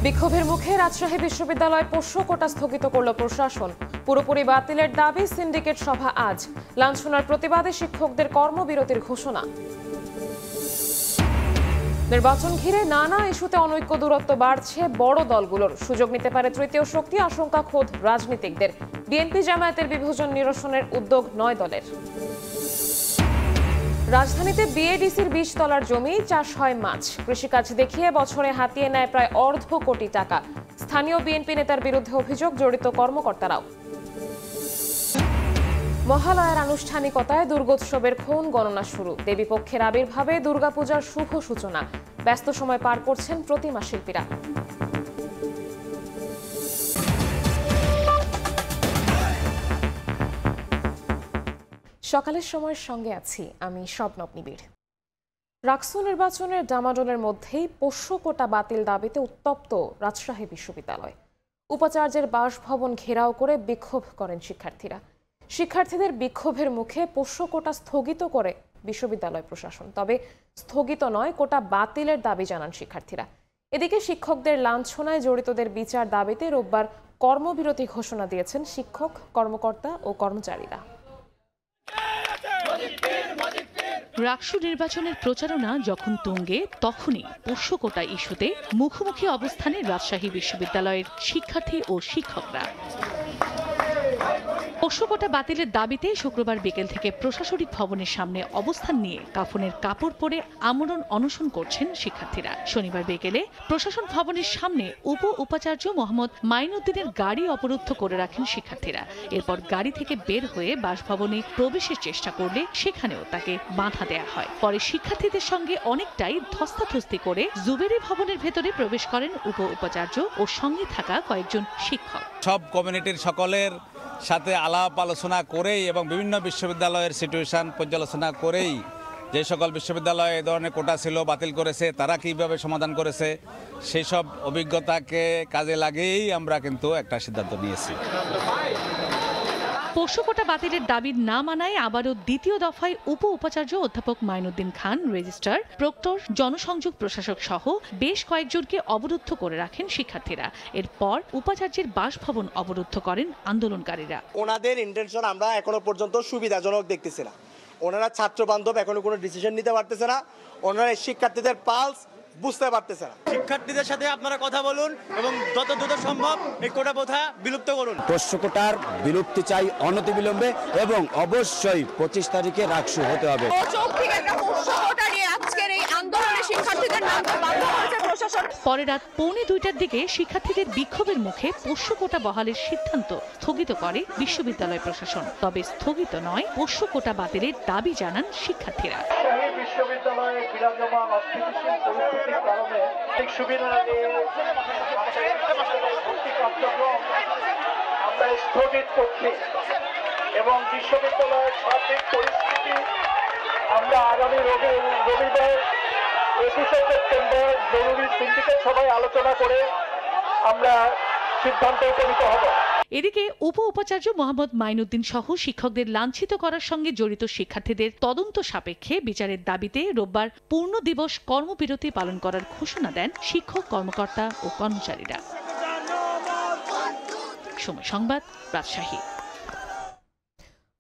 বিক্ষোভের মুখে রাজশাহী বিশ্ববিদ্যালয় পোষ্য কোটা স্থগিত করল প্রশাসন। পুরোপুরি বাতিলের দাবি সিন্ডিকেট সভা আজ। লাঞ্ছনার প্রতিবাদে শিক্ষকদের কর্মবিরতির ঘোষণা। নির্বাচন ঘিরে নানা ইস্যুতে অনৈক্য দূরত্ব বাড়ছে বড় দলগুলোর। সুযোগ নিতে পারে তৃতীয় শক্তি, আশঙ্কা খোদ রাজনীতিকদের। বিএনপি জামায়াতের বিভাজন নিরসনের উদ্যোগ 9 দলের। রাজধানীতে বিএডিসির 20 তলার জমি চাষ হয় মাছ। কৃষিকাজ দেখিয়ে বছরে হাতিয়ে নেয় প্রায় অর্ধ কোটি টাকা। স্থানীয় বিএনপি নেতার বিরুদ্ধে অভিযোগ, জড়িত কর্মকর্তারাও। মহালয়ার আনুষ্ঠানিকতায় দুর্গোৎসবের ক্ষণ গণনা শুরু। দেবীপক্ষের আবির্ভাবে দুর্গাপূজার শুভ সূচনা। ব্যস্ত সময় পার করছেন প্রতিমা শিল্পীরা। সকালের সময়ের সঙ্গে আছি আমি শবনব নিবিড়। রাকসু নির্বাচনের ডামাডোলের মধ্যেই পোষ্য কোটা বাতিল দাবিতে উত্তপ্ত রাজশাহী বিশ্ববিদ্যালয়। উপাচার্যের বাসভবন ঘেরাও করে বিক্ষোভ করেন শিক্ষার্থীরা। শিক্ষার্থীদের বিক্ষোভের মুখে পোষ্য কোটা স্থগিত করে বিশ্ববিদ্যালয় প্রশাসন। তবে স্থগিত নয়, কোটা বাতিলের দাবি জানান শিক্ষার্থীরা। এদিকে শিক্ষকদের লাঞ্ছনায় জড়িতদের বিচার দাবিতে রোববার কর্মবিরতি ঘোষণা দিয়েছেন শিক্ষক, কর্মকর্তা ও কর্মচারীরা। রাকসু নির্বাচনের প্রচারণা যখন তুঙ্গে, তখনই পোষ্য কোটা ইস্যুতে মুখোমুখি অবস্থানে রাজশাহী বিশ্ববিদ্যালয়ের শিক্ষার্থী ও শিক্ষকরা। পোষ্য কোটা বাতিলের দাবিতে শুক্রবার বিকেল থেকে প্রশাসনিক ভবনের সামনে অবস্থান নিয়ে কাফনের কাপড় পরে আমরণ অনশন করছেন শিক্ষার্থীরা। শনিবার বিকেলে প্রশাসন ভবনের সামনে উপাচার্য মোহাম্মদ মাইনুদ্দিনের গাড়ি অবরুদ্ধ করে রাখেন শিক্ষার্থীরা। এরপর গাড়ি থেকে বের হয়ে বাসভবনে প্রবেশের চেষ্টা করলে সেখানেও তাকে বাধা দেয়া হয়। পরে শিক্ষার্থীদের সঙ্গে অনেকটাই ধস্তাধস্তি করে জুবেরি ভবনের ভেতরে প্রবেশ করেন উপাচার্য ও সঙ্গে থাকা কয়েকজন শিক্ষক। সব কমিউনিটির সকলের সাথে আলাপ আলোচনা করেই এবং বিভিন্ন বিশ্ববিদ্যালয়ের সিচুয়েশন পর্যালোচনা করেই যে সকল বিশ্ববিদ্যালয়ে এই ধরনের কোটা ছিল বাতিল করেছে, তারা কীভাবে সমাধান করেছে, সেই সব অভিজ্ঞতাকে কাজে লাগিয়েই আমরা কিন্তু একটা সিদ্ধান্ত নিয়েছি। পোষ্য কোটা বাতিলের দাবি না মানায় আবারও দ্বিতীয় দফায় উপাচার্য অধ্যাপক মাইনুদ্দিন খান, রেজিস্ট্রার, প্রক্টর, জনসংযোগ প্রশাসক সহ বেশ কয়েকজনকে অবরুদ্ধ করে রাখেন শিক্ষার্থীরা। এরপর উপাচার্যের বাসভবন অবরুদ্ধ করেন আন্দোলনকারীরা। ওনাদের ইন্টেনশন আমরা এখনো পর্যন্ত সুবিধাজনক দেখতেছি না। ওনারা ছাত্র বান্ধব এখনো কোনো ডিসিশন নিতে পারতেছে না। ওনারা শিক্ষার্থীদের পালস বুঝতে পারতেছে না। শিক্ষার্থীদের সাথে আপনারা কথা বলুন এবং যত দ্রুত সম্ভব এই কোটা প্রথা বিলুপ্ত করুন। পোষ্য কোটার বিলুপ্তি চাই অনতিবিলম্বে এবং অবশ্যই 25 তারিখে রাকসু হতে হবে। পরে রাত 1:45টার দিকে শিক্ষার্থীদের বিক্ষোভের মুখে পোষ্য কোটা বহালের সিদ্ধান্ত স্থগিত করে বিশ্ববিদ্যালয় প্রশাসন। তবে স্থগিত নয়, পোষ্য কোটা বাতিলের দাবি জানান শিক্ষার্থীরা। বিশ্ববিদ্যালয়ে বিরাজমান অস্থিতিশীল পরিস্থিতির কারণে ঠিক সুবিধা নিয়ে আমরা স্থগিত করছি এবং বিশ্ববিদ্যালয়ের সার্বিক পরিস্থিতি আমরা আগামী রবিবার 21শে সেপ্টেম্বর জরুরি সিন্ডিকেট সভায় আলোচনা করে আমরা সিদ্ধান্তে উপনীত হব। এদিকে উপাচার্য মোহাম্মদ মাইনুদ্দিন সহ শিক্ষকদের লাঞ্ছিত করার সঙ্গে জড়িত শিক্ষার্থীদের তদন্ত সাপেক্ষে বিচারের দাবিতে রোববার পূর্ণ দিবস কর্মবিরতি পালন করার ঘোষণা দেন শিক্ষক, কর্মকর্তা ও কর্মচারীরা। সময় সংবাদ, রাজশাহী।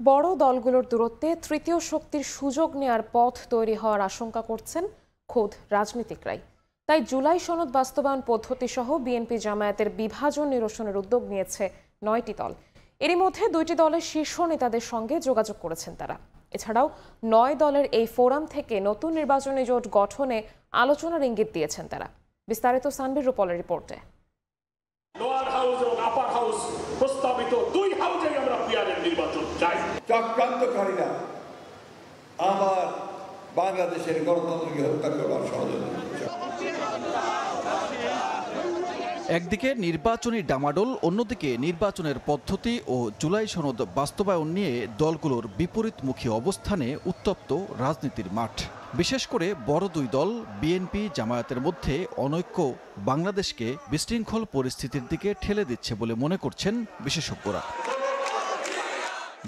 বড় দলগুলোর দূরত্বে তৃতীয় শক্তির সুযোগ নেয়ার পথ তৈরি হওয়ার আশঙ্কা করছেন খোদ রাজনীতিকরাই। তাই জুলাই সনদ বাস্তবায়ন পদ্ধতি সহ বিএনপি জামায়াতের বিভাজন নিরসনের উদ্যোগ নিয়েছে 9টি দল। এরই মধ্যে 2টি দলের শীর্ষ নেতাদের সঙ্গে যোগাযোগ করেছেন তারা। এছাড়াও 9 দলের এই ফোরাম থেকে নতুন নির্বাচনী জোট গঠনে আলোচনার ইঙ্গিত দিয়েছেন তারা। বিস্তারিত সানবির রূপলের রিপোর্টে। লোয়ার হাউস এবং আপার হাউস প্রস্তাবিত 2 হাউসেই আমরা পিয়ারের নির্বাচন চাই। চক্রান্তকারীরা আবার বাংলাদেশের গণতন্ত্রকে হত্যা করবার ষড়যন্ত্র। একদিকে নির্বাচনী ডামাডোল, অন্যদিকে নির্বাচনের পদ্ধতি ও জুলাই সনদ বাস্তবায়ন নিয়ে দলগুলোর বিপরীতমুখী অবস্থানে উত্তপ্ত রাজনীতির মাঠ। বিশেষ করে বড় 2 দল বিএনপি জামায়াতের মধ্যে অনৈক্য বাংলাদেশকে বিশৃঙ্খল পরিস্থিতির দিকে ঠেলে দিচ্ছে বলে মনে করছেন বিশেষজ্ঞরা।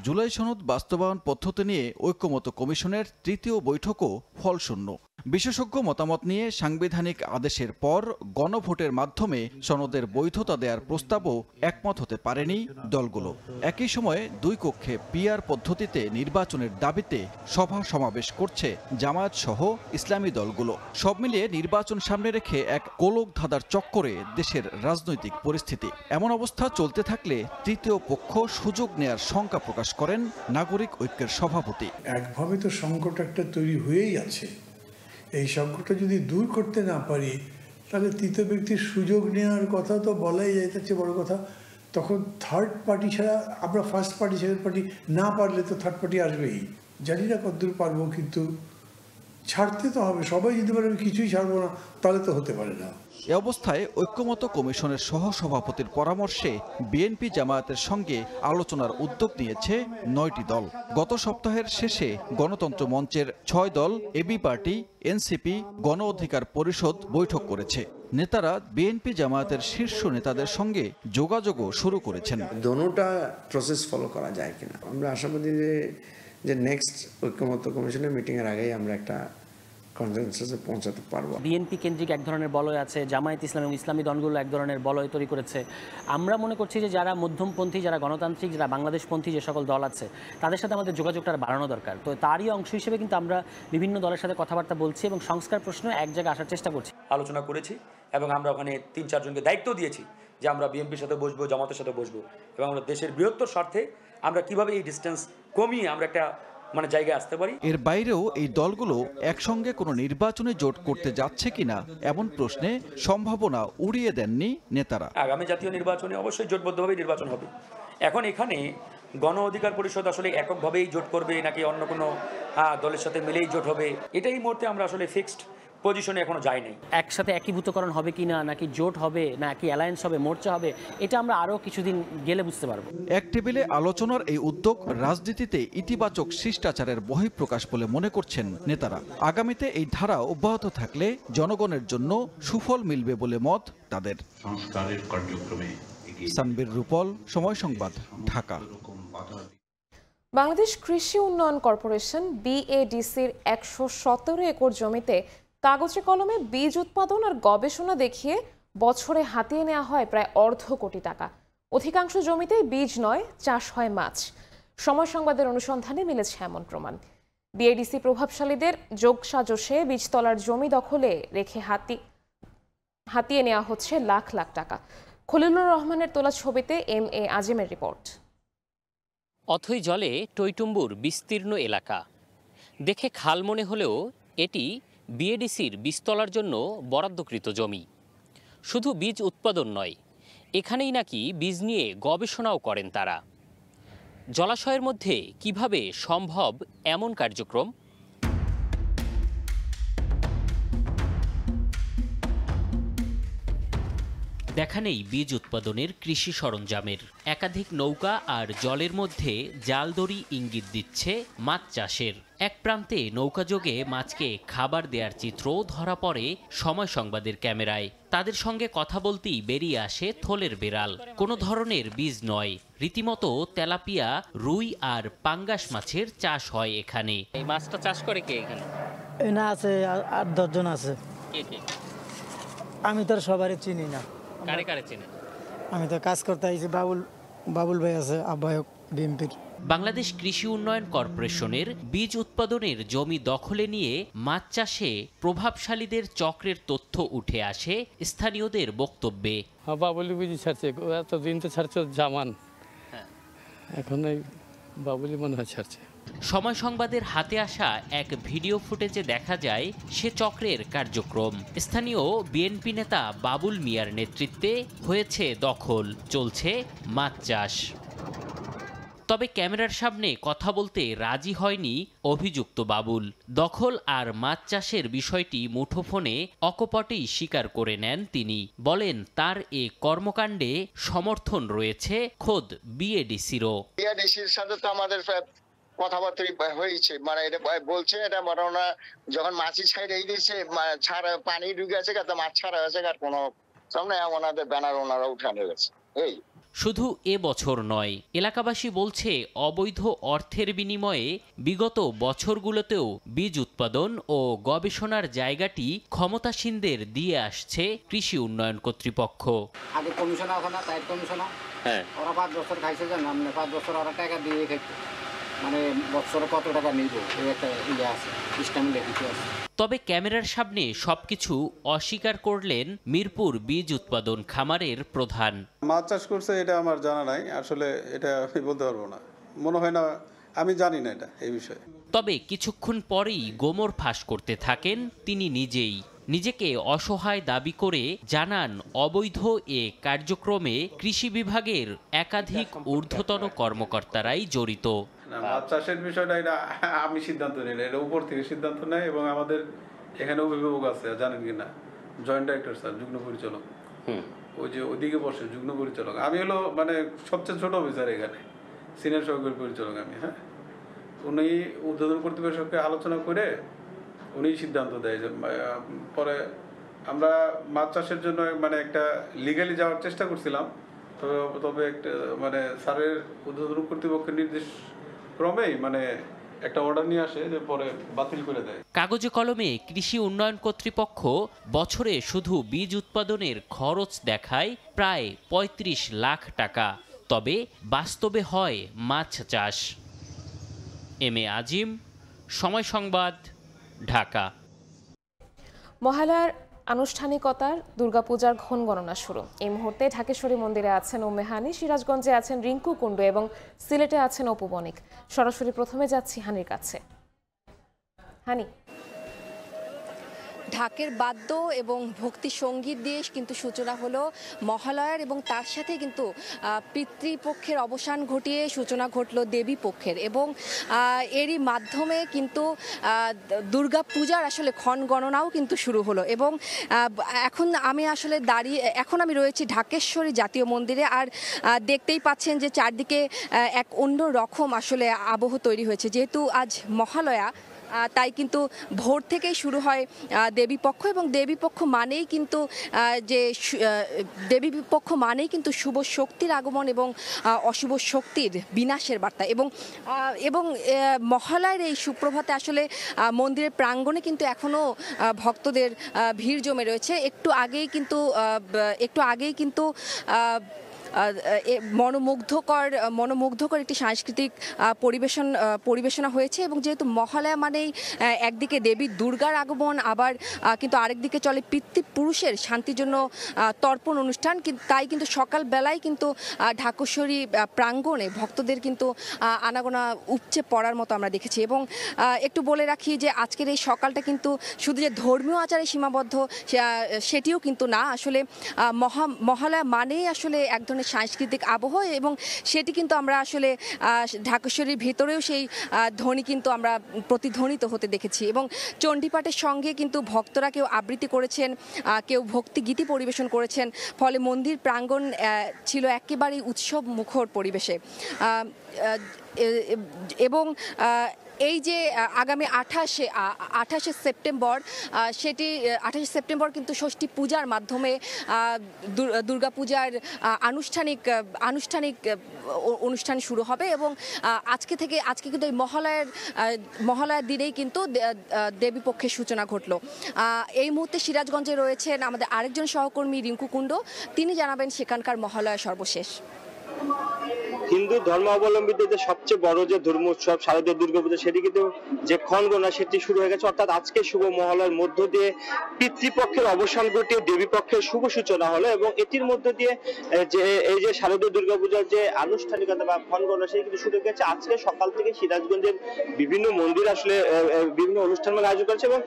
জুলাই সনদ বাস্তবায়ন পদ্ধতি নিয়ে ঐক্যমত কমিশনের 3য় বৈঠকও ফলশূন্য। বিশেষজ্ঞ মতামত নিয়ে সাংবিধানিক আদেশের পর গণভোটের মাধ্যমে সনদের বৈধতা দেওয়ার প্রস্তাবও একমত হতে পারেনি দলগুলো। একই সময়ে দুই কক্ষে পিআর পদ্ধতিতে নির্বাচনের দাবিতে সভা সমাবেশ করছে জামায়াত সহ ইসলামী দলগুলো। সব মিলিয়ে নির্বাচন সামনে রেখে এক গোলক ধাঁধার চক্করে দেশের রাজনৈতিক পরিস্থিতি। এমন অবস্থা চলতে থাকলে তৃতীয় পক্ষ সুযোগ নেয়ার শঙ্কা প্রকাশ করেন নাগরিক ঐক্যের সভাপতি। একভাবে তো সংকট একটা তৈরি হয়েই আছে, এই সংকটটা যদি দূর করতে না পারি তাহলে তৃতীয় ব্যক্তির সুযোগ নেওয়ার কথা তো বলাই যায়। তার চেয়ে বড় কথা, তখন থার্ড পার্টি ছাড়া আমরা ফার্স্ট পার্টি সেকেন্ড পার্টি না পারলে তো থার্ড পার্টি আসবেই। জানি না কতদূর পারবো, কিন্তু ছাড়তে তো হবে। সবাই যদি বলে আমি কিছুই ছাড়বো না, তাহলে তো হতে পারে না। এ অবস্থায় ঐক্যমত কমিশনের সহসভাপতির পরামর্শে বিএনপি জামায়াতের সঙ্গে আলোচনার উদ্যোগ নিয়েছে 9টি দল। গত সপ্তাহের শেষে গণতন্ত্র মঞ্চের 6 দল, এবি পার্টি, এনসিপি, গণ অধিকার পরিষদ বৈঠক করেছে। নেতারা বিএনপি জামায়াতের শীর্ষ নেতাদের সঙ্গে যোগাযোগও শুরু করেছেন। দোনোটা প্রসেস ফলো করা যায় কিনা আমরা আশাবাদী যে নেক্সট ঐক্যমত্য কমিশনের মিটিংয়ের আগেই আমরা একটা কনসেনসাসে পৌঁছাতে পারবো। বিএনপি কেন্দ্রিক এক ধরনের বলয় আছে, জামায়াত ইসলাম এবং ইসলামী দলগুলো এক ধরনের বলয় তৈরি করেছে। আমরা মনে করছি যে যারা মধ্যমপন্থী, যারা গণতান্ত্রিক, যারা বাংলাদেশপন্থী যে সকল দল আছে তাদের সাথে আমাদের যোগাযোগটা বাড়ানো দরকার। তো তারই অংশ হিসেবে কিন্তু আমরা বিভিন্ন দলের সাথে কথাবার্তা বলছি এবং সংস্কার প্রশ্ন এক জায়গায় আসার চেষ্টা করছি। আলোচনা করেছি এবং আমরা ওখানে 3-4 জনকে দায়িত্ব দিয়েছি যে আমরা বিএনপির সাথে বসবো, জামাতের সাথে বসবো এবং আমরা দেশের বৃহত্তর স্বার্থে আমরা কিভাবে এই ডিস্টেন্স কমিয়ে আমরা একটা জায়গায় আসতে পারি। এর বাইরেও এই দলগুলো একসঙ্গে কোনো নির্বাচনে জোট করতে যাচ্ছে কিনা এমন প্রশ্নে সম্ভাবনা উড়িয়ে দেননি নেতারা। আগামী জাতীয় নির্বাচনে অবশ্যই জোটবদ্ধভাবে নির্বাচন হবে। এখন এখানে গণ অধিকার পরিষদ আসলে এককভাবেই জোট করবে নাকি অন্য কোনো দলের সাথে মিলেই জোট হবে, এটাই মুহূর্তে আমরা আসলে ফিক্সড পজিশনে এখনো যাই নাই। একসাথে একীভূতকরণ হবে কিনা, নাকি জোট হবে, নাকি অ্যালায়েন্স হবে, মোর্চা হবে, এটা আমরা আরও কিছুদিন গেলে বুঝতে পারবো। এক টেবিলে আলোচনার এই উদ্যোগ রাজনীতিতে ইতিবাচক শিষ্টাচারের বহিঃপ্রকাশ বলে মনে করছেন নেতারা। আগামীতে এই ধারা অব্যাহত থাকলে জনগণের জন্য সুফল মিলবে বলে মত তাদের। সংস্কারের কার্যক্রমে সানবীর রূপল, সময় সংবাদ, ঢাকা। বাংলাদেশ কৃষি উন্নয়ন কর্পোরেশন বিএডিসির 117 একর জমিতে কাগজে কলমে বীজ উৎপাদন আর গবেষণা দেখিয়ে বছরে হাতিয়ে নেওয়া হয় প্রায় $250 কোটি টাকা। অধিকাংশ জমিতেই বীজ নয়, চাষ হয় মাছ। সময় সংবাদের অনুসন্ধানে মিলেছে এমন প্রমাণ। বিএডিসি প্রভাবশালীদের যোগসাজশে বীজতলার জমি দখলে রেখে হাতিয়ে নেওয়া হচ্ছে লাখ লাখ টাকা। খলিলুর রহমানের তোলা ছবিতে MA আজিমের রিপোর্ট। অথই জলে টইটুম্বুর বিস্তীর্ণ এলাকা দেখে খাল মনে হলেও এটি বিএডিসির বীজতলার জন্য বরাদ্দকৃত জমি। শুধু বীজ উৎপাদন নয়, এখানেই নাকি বীজ নিয়ে গবেষণাও করেন তারা। জলাশয়ের মধ্যে কিভাবে সম্ভব এমন কার্যক্রম? দেখা নেই বীজ উৎপাদনের কৃষি সরঞ্জামের। একাধিক নৌকা আর জলের মধ্যে জালদড়ি ইঙ্গিত দিচ্ছে মাছ চাষের। এক প্রান্তে নৌকাযোগে মাছকে খাবার দেওয়ার চিত্র ধরা পড়ে সময় সংবাদের ক্যামেরায়। তাদের সঙ্গে কথা বলতেই বেরিয়ে আসে থলের বেড়াল। কোনো ধরনের বীজ নয়, রীতিমতো তেলাপিয়া, রুই আর পাঙ্গাস মাছের চাষ হয় এখানে। এই মাছটা চাষ করে কে এখানে? না, আছে 8-10 জন আছে। কে কে? আমি তো সবারই চিনি না। কারে কারে চেনে? আমি তো কাজ করতে আইছি, বাবুল ভাই আছে, আহ্বায়ক বিএনপির। বাংলাদেশ কৃষি উন্নয়ন কর্পোরেশনের বীজ উৎপাদনের জমি দখলে নিয়ে মাছ চাষে প্রভাবশালীদের চক্রের তথ্য উঠে আসে স্থানীয়দের বক্তব্যে। বাবুলি বুঝি ছাড়ছে, এতদিন তো ছাড়ছে জামান, এখন এই বাবুলি মনে হয় ছাড়ছে। সময় সংবাদের হাতে আসা এক ভিডিও ফুটেজে দেখা যায় সে চক্রের কার্যক্রম। স্থানীয় বিএনপি নেতা বাবুল মিয়ার নেতৃত্বে হয়েছে দখল, চলছে মাছ চাষ। তবে ক্যামেরার সামনে কথা বলতে রাজি হয়নি অভিযুক্ত বাবুল। দখল আর মাছ চাষের বিষয়টি মুঠোফোনে অকপটেই স্বীকার করে নেন তিনি। বলেন তার এ কর্মকাণ্ডে সমর্থন রয়েছে খোদ বিএডিসিরও। বিএডিসির সাথে তো আমাদের কথাবার্তা হয়েছে, এটা বলছে, এটা ওরা যখন মাছি ছাড়ে দিয়েছে, ছাড়া পানি ঢুকে আছে, মাছ ছাড়া হয়েছে, আর কোনো সামনে ওনাদের ব্যানার ওনারা উঠানো গেছে। এই শুধু এবছর নয়, এলাকাবাসী বলছে অবৈধ অর্থের বিনিময়ে বিগত বছরগুলোতেও বীজ উৎপাদন ও গবেষণার জায়গাটি ক্ষমতাসীনদের দিয়ে আসছে কৃষি উন্নয়ন কর্তৃপক্ষ। আগে কমিশনার আছে না, তাই কমিশনার, ওরা 5 বছর খাইছে, জান না 5 বছর ওরা টাকা দিয়ে খাইছে, মানে বছরে কত টাকা নিব এই একটা ইয়ে আছে, সিস্টেম লেখিতে আছে। তবে ক্যামেরার সামনে সবকিছু অস্বীকার করলেন মিরপুর বীজ উৎপাদন খামারের প্রধান। মাছ চাষ করছে এটা আমার জানা নাই, আসলে এটা আমি বলতে পারবো না, মনে হয় না, আমি জানি না এটা এই বিষয়ে। তবে কিছুক্ষণ পরেই গোমর ফাঁস করতে থাকেন তিনি নিজেই। নিজেকে অসহায় দাবি করে জানান অবৈধ এ কার্যক্রমে কৃষি বিভাগের একাধিক ঊর্ধ্বতন কর্মকর্তারাই জড়িত। মাছ চাষের বিষয়টা এটা আমি সিদ্ধান্ত নিই, এটা উপর থেকে সিদ্ধান্ত নেয় এবং আমাদের এখানে অভিভাবক আছে, জানেন কিনা, জয়েন্ট ডাইরেক্টর স্যার, যুগ্ম পরিচালক, ওই যে ওইদিকে বসে যুগ্ম পরিচালক। আমি হলো মানে সবচেয়ে ছোট অফিসার এখানে, সিনিয়র সহকারী পরিচালক আমি। হ্যাঁ, উনি ঊর্ধ্বতন কর্তৃপক্ষের সঙ্গে আলোচনা করে উনি সিদ্ধান্ত দেয় যে পরে আমরা মাছ চাষের জন্য মানে একটা লিগালি যাওয়ার চেষ্টা করছিলাম, তবে একটা মানে স্যারের ঊর্ধ্বতন কর্তৃপক্ষের নির্দেশ ক্রমেই মানে একটা অর্ডার নিয়ে আসে যে পরে বাতিল করে দেয়। কাগজে কলমে কৃষি উন্নয়ন কর্তৃপক্ষ বছরে শুধু বীজ উৎপাদনের খরচ দেখায় প্রায় ৩৫ লাখ টাকা, তবে বাস্তবে হয় মাছ চাষ। এম এ আজিম, সময় সংবাদ, ঢাকা। মহালয়ার আনুষ্ঠানিকতার দুর্গাপূজার ক্ষণ গণনা শুরু। এই মুহূর্তে ঢাকেশ্বরী মন্দিরে আছেন উম্মে হানি, সিরাজগঞ্জে আছেন রিঙ্কু কুণ্ডু এবং সিলেটে আছেন অপু বণিক। সরাসরি প্রথমে যাচ্ছি হানির কাছে। হানি, ঢাকের বাদ্য এবং ভক্তি সঙ্গীত দিয়ে কিন্তু সূচনা হলো মহালয়ার, এবং তার সাথে কিন্তু পিতৃপক্ষের অবসান ঘটিয়ে সূচনা ঘটলো দেবী পক্ষের, এবং এরই মাধ্যমে কিন্তু দুর্গা পূজার আসলে ক্ষণ গণনাও কিন্তু শুরু হলো। এবং এখন আমি রয়েছি ঢাকেশ্বরী জাতীয় মন্দিরে, আর দেখতেই পাচ্ছেন যে চারদিকে এক অন্য রকম আসলে আবহ তৈরি হয়েছে। যেহেতু আজ মহালয়া, তাই কিন্তু ভোর থেকেই শুরু হয় দেবীপক্ষ, এবং দেবীপক্ষ মানেই কিন্তু শুভ শক্তির আগমন এবং অশুভ শক্তির বিনাশের বার্তা। এবং মহালয়ার এই সুপ্রভাতে আসলে মন্দিরের প্রাঙ্গণে কিন্তু এখনও ভক্তদের ভিড় জমে রয়েছে। একটু আগেই কিন্তু মনোমুগ্ধকর একটি সাংস্কৃতিক পরিবেশনা হয়েছে। এবং যেহেতু মহালয়া মানেই একদিকে দেবী দুর্গার আগমন, আবার কিন্তু আরেকদিকে চলে পিতৃপুরুষের শান্তির জন্য তর্পণ অনুষ্ঠান, তাই কিন্তু সকালবেলায় কিন্তু ঢাকেশ্বরী প্রাঙ্গণে ভক্তদের কিন্তু আনাগোনা উপচে পড়ার মতো আমরা দেখেছি। এবং একটু বলে রাখি যে আজকের এই সকালটা কিন্তু শুধু যে ধর্মীয় আচারে সীমাবদ্ধ সেটিও কিন্তু না, আসলে মহালয়া মানেই আসলে এক ধরনের সাংস্কৃতিক আবহ, এবং সেটি কিন্তু আমরা আসলে ঢাকেশ্বরীর ভেতরেও সেই ধ্বনি কিন্তু আমরা প্রতিধ্বনিত হতে দেখেছি। এবং চণ্ডীপাঠের সঙ্গে কিন্তু ভক্তরা কেউ আবৃত্তি করেছেন, কেউ ভক্তিগীতি পরিবেশন করেছেন, ফলে মন্দির প্রাঙ্গণ ছিল একেবারেই উৎসব মুখর পরিবেশে। এবং এই যে আগামী 28শে সেপ্টেম্বর, সেটি 28শে সেপ্টেম্বর কিন্তু ষষ্ঠী পূজার মাধ্যমে দুর্গাপূজার আনুষ্ঠানিক অনুষ্ঠান শুরু হবে। এবং আজকে কিন্তু এই মহালয়ার দিনেই কিন্তু দেবীপক্ষের সূচনা ঘটলো। এই মুহূর্তে সিরাজগঞ্জে রয়েছেন আমাদের আরেকজন সহকর্মী রিঙ্কু কুণ্ডু, তিনি জানাবেন সেখানকার মহালয়া সর্বশেষ। হিন্দু ধর্মাবলম্বীদের যে সবচেয়ে বড় যে ধর্ম উৎসব শারদীয় দুর্গাপূজা, সেটি কিন্তু যে ক্ষণগণনা সেটি শুরু হয়ে গেছে। অর্থাৎ আজকে শুভ মহালয়ার মধ্য দিয়ে পিতৃপক্ষের অবসান ঘটিয়ে দেবী পক্ষের শুভ সূচনা হলো, এবং এটির মধ্য দিয়ে যে এই যে শারদীয় দুর্গাপূজার যে আনুষ্ঠানিকতা বা ক্ষণগণনা সেটি কিন্তু শুরু হয়ে গেছে। আজকে সকাল থেকে সিরাজগঞ্জের বিভিন্ন মন্দির আসলে বিভিন্ন অনুষ্ঠান আয়োজন করেছে, এবং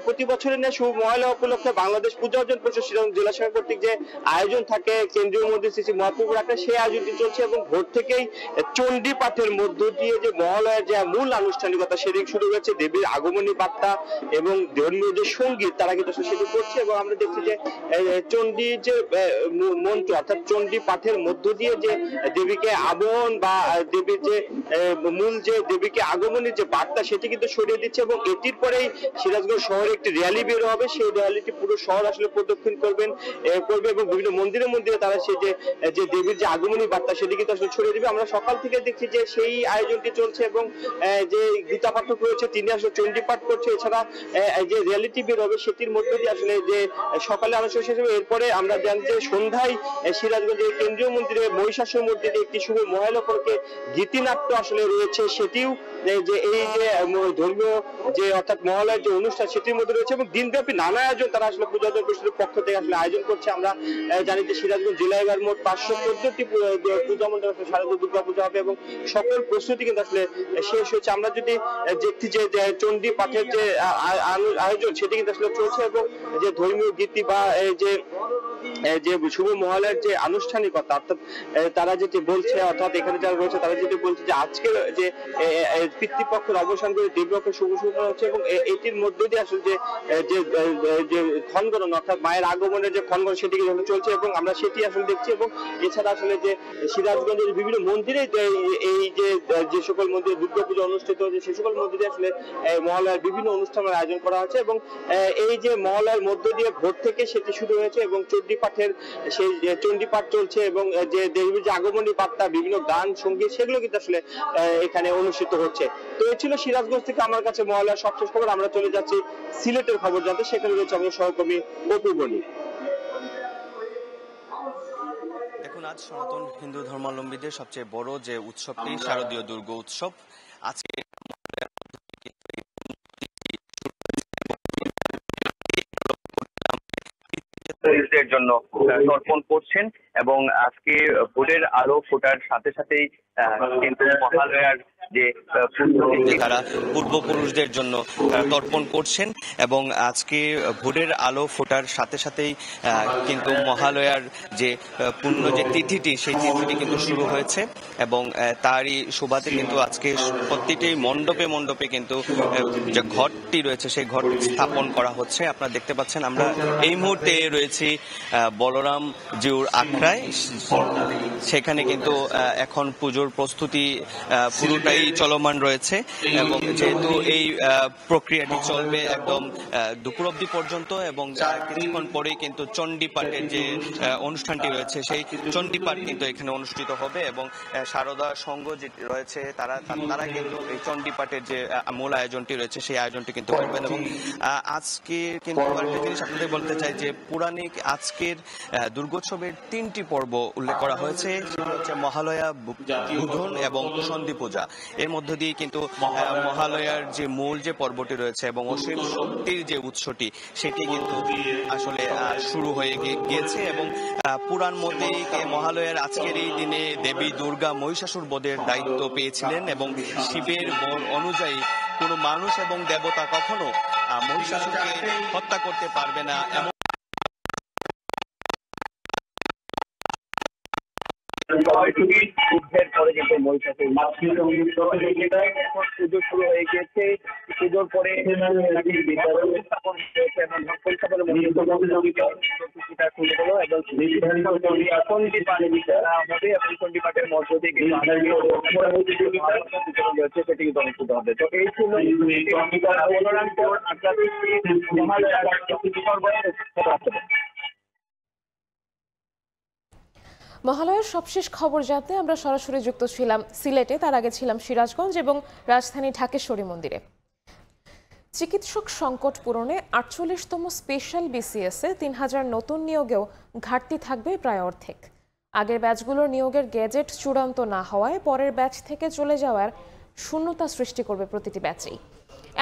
প্রতি বছরের ন্যায় শুভ মহালয়া উপলক্ষে বাংলাদেশ পূজা অর্জন পরিষদ সিরাজগঞ্জ জেলা শাখা কর্তৃক যে আয়োজন থাকে কেন্দ্রীয় মন্দির শ্রী মহাপ্রভুর আকারে, সেই আয়োজনটি চলছে। এবং ভোর থেকে থেকেই চণ্ডী পাঠের মধ্য দিয়ে যে মহালয়ার যে মূল আনুষ্ঠানিকতা সেদিন শুরু হয়েছে, দেবীর আগমনী বার্তা এবং ধর্মীয় যে সঙ্গীত তারা কিন্তু সেটি করছে। এবং আমরা দেখছি যে চণ্ডী যে মন্ত্র অর্থাৎ চণ্ডী পাঠের মধ্য দিয়ে যে দেবীকে আবহন বা দেবীর যে মূল যে দেবীকে আগমনের যে বার্তা সেটি কিন্তু ছড়িয়ে দিচ্ছে। এবং এটির পরেই সিরাজগঞ্জ শহরে একটি র্যালি বের হবে, সেই র্যালিটি পুরো শহর আসলে প্রদক্ষিণ করবে এবং বিভিন্ন মন্দিরে মন্দিরে তারা সেই যে দেবীর যে আগমনী বার্তা সেটি কিন্তু আসলে ছড়িয়ে দিবে। আমরা সকাল থেকে দেখছি যে সেই আয়োজনটি চলছে এবং যে গীতা পাঠক রয়েছে তিনি আসলে চণ্ডী পাঠ করছে। এছাড়া যে র্যালিটি বের হবে সেটির মধ্য দিয়ে আসলে যে সকালে আলোচনা শেষ হবে। এরপরে আমরা জানি যে সন্ধ্যায় সিরাজগঞ্জের কেন্দ্রীয় মন্দিরে মহিষাসুর মন্দিরে একটি শুভ মহালয়া উপলক্ষে গীতিনাট্য আসলে রয়েছে, সেটিও যে এই যে ধর্মীয় যে অর্থাৎ মহালয়ার যে অনুষ্ঠান সেটির মধ্যে রয়েছে। এবং দিনব্যাপী নানা আয়োজন তারা আসলে পূজাদল পরিষদের পক্ষ থেকে আসলে আয়োজন করছে। আমরা জানি যে সিরাজগঞ্জ জেলায় এবার মোট 514টি পূজা মণ্ডপ শারদীয় দুর্গা পূজা হবে এবং সকল প্রস্তুতি কিন্তু আসলে শেষ হয়েছে। আমরা যদি দেখছি যে চণ্ডী পাঠের যে আয়োজন সেটি কিন্তু আসলে চলছে এবং যে ধর্মীয় গীতি বা যে শুভ মহালয়ার যে আনুষ্ঠানিকতা অর্থাৎ তারা যেটি বলছে অর্থাৎ এখানে যারা রয়েছে তারা যেটি বলছে যে আজকে যে পিতৃপক্ষের অবসান করে দেবীপক্ষের শুভ সূচনা হচ্ছে এবং এটির মধ্যে দিয়ে আসলে যে ক্ষণগণনা অর্থাৎ মায়ের আগমনের যে ক্ষণগণনা সেটি কিন্তু চলছে এবং আমরা সেটি আসলে দেখছি। এবং এছাড়া আসলে যে সিরাজগঞ্জের বিভিন্ন মন্দিরে এই যে সকল মন্দিরে দুর্গা পূজা অনুষ্ঠিত হচ্ছে সে সকল মন্দিরে আসলে মহালয়ার বিভিন্ন অনুষ্ঠানের আয়োজন করা হচ্ছে এবং এই যে মহালয়ার মধ্য দিয়ে ভোর থেকে সেটি শুরু হয়েছে এবং চণ্ডী পাঠের সেই চণ্ডী পাঠ চলছে এবং যে দেবীর যে আগমনী বার্তা বিভিন্ন গান সঙ্গীত সেগুলো কিন্তু আসলে এখানে অনুষ্ঠিত হচ্ছে। তো এই ছিল সিরাজগঞ্জ থেকে আমার কাছে মহালয়ার সবশেষ খবর। আমরা চলে যাচ্ছি সিলেটের খবর জানতে, সেখানে রয়েছে আমাদের সহকর্মী অপু বণিক। দেখুন, আজ সনাতন হিন্দু ধর্মাবলম্বীদের সবচেয়ে বড় যে উৎসবটি শারদীয় দুর্গা উৎসব আজকে জন্য তর্পণ করছেন এবং আজকে ভোরের আলো ফোটার সাথে সাথেই কিন্তু মহালয়ার যে তারা পূর্বপুরুষদের জন্য তর্পণ করছেন এবং আজকে ভোরের আলো ফোটার সাথে সাথেই কিন্তু মহালয়ার যে পূর্ণ যে তিথিটি সেই তিথিটি কিন্তু শুরু হয়েছে এবং তারই শোভাতে কিন্তু আজকে প্রতিটি মণ্ডপে মণ্ডপে কিন্তু যে ঘটটি রয়েছে সেই ঘট স্থাপন করা হচ্ছে। আপনারা দেখতে পাচ্ছেন আমরা এই মুহূর্তে রয়েছি বলরাম জিউর আখড়ায়, সেখানে কিন্তু এখন পুজোর প্রস্তুতি পুরোটাই চলমান রয়েছে এবং যেহেতু এই প্রক্রিয়াটি চলবে একদম দুপুর অবধি পর্যন্ত এবং কিছুক্ষণ পরেই কিন্তু চণ্ডী পাঠের যে অনুষ্ঠানটি রয়েছে সেই চণ্ডী পাঠ কিন্তু এখানে অনুষ্ঠিত হবে এবং সারদা সংঘ যে রয়েছে তারা কিন্তু এই চণ্ডী পাঠের যে মূল আয়োজনটি রয়েছে সেই আয়োজনটি কিন্তু করবেন। এবং আজকে কিন্তু একটা জিনিস আপনাদের বলতে চাই যে পৌরাণিক আজকের দুর্গোৎসবের 3টি পর্ব উল্লেখ করা হয়েছে, সেটা হচ্ছে মহালয়া, বুধন এবং সন্ধি পূজা। এর মধ্য দিয়ে কিন্তু মহালয়ার যে মূল যে পর্বটি রয়েছে এবং অসীম শক্তির যে উৎসটি সেটি কিন্তু আসলে শুরু হয়ে গিয়েছে এবং পুরাণ মতে মহালয়ার আজকের এই দিনে দেবী দুর্গা মহিষাসুর বধের দায়িত্ব পেয়েছিলেন এবং শিবের বর অনুযায়ী কোনো মানুষ এবং দেবতা কখনো মহিষাসুরকে হত্যা করতে পারবে না এমন যুদ্ধের পরে কিন্তু মহিষাসুর পুজো শুরু হয়ে গিয়েছে। পুজোর পরে স্থাপন হয়েছে এবং পরীক্ষা শুরু হলো এবং চণ্ডী পাঠ হবে এবং চণ্ডী পাঠের মধ্য দিয়ে কিন্তু রয়েছে সেটি কিন্তু অনুষ্ঠিত হবে। তো এই ছিল মহালয়ার সবশেষ খবর জানতে আমরা সরাসরি যুক্ত ছিলাম সিলেটে, তার আগে ছিলাম সিরাজগঞ্জ এবং রাজধানী ঢাকেশ্বরী মন্দিরে। চিকিৎসক সংকট পূরণে 48তম স্পেশাল বিসিএসে 3000 নতুন নিয়োগেও ঘাটতি থাকবে প্রায় অর্ধেক। আগের ব্যাচগুলোর নিয়োগের গেজেট চূড়ান্ত না হওয়ায় পরের ব্যাচ থেকে চলে যাওয়ার শূন্যতা সৃষ্টি করবে প্রতিটি ব্যাচেই।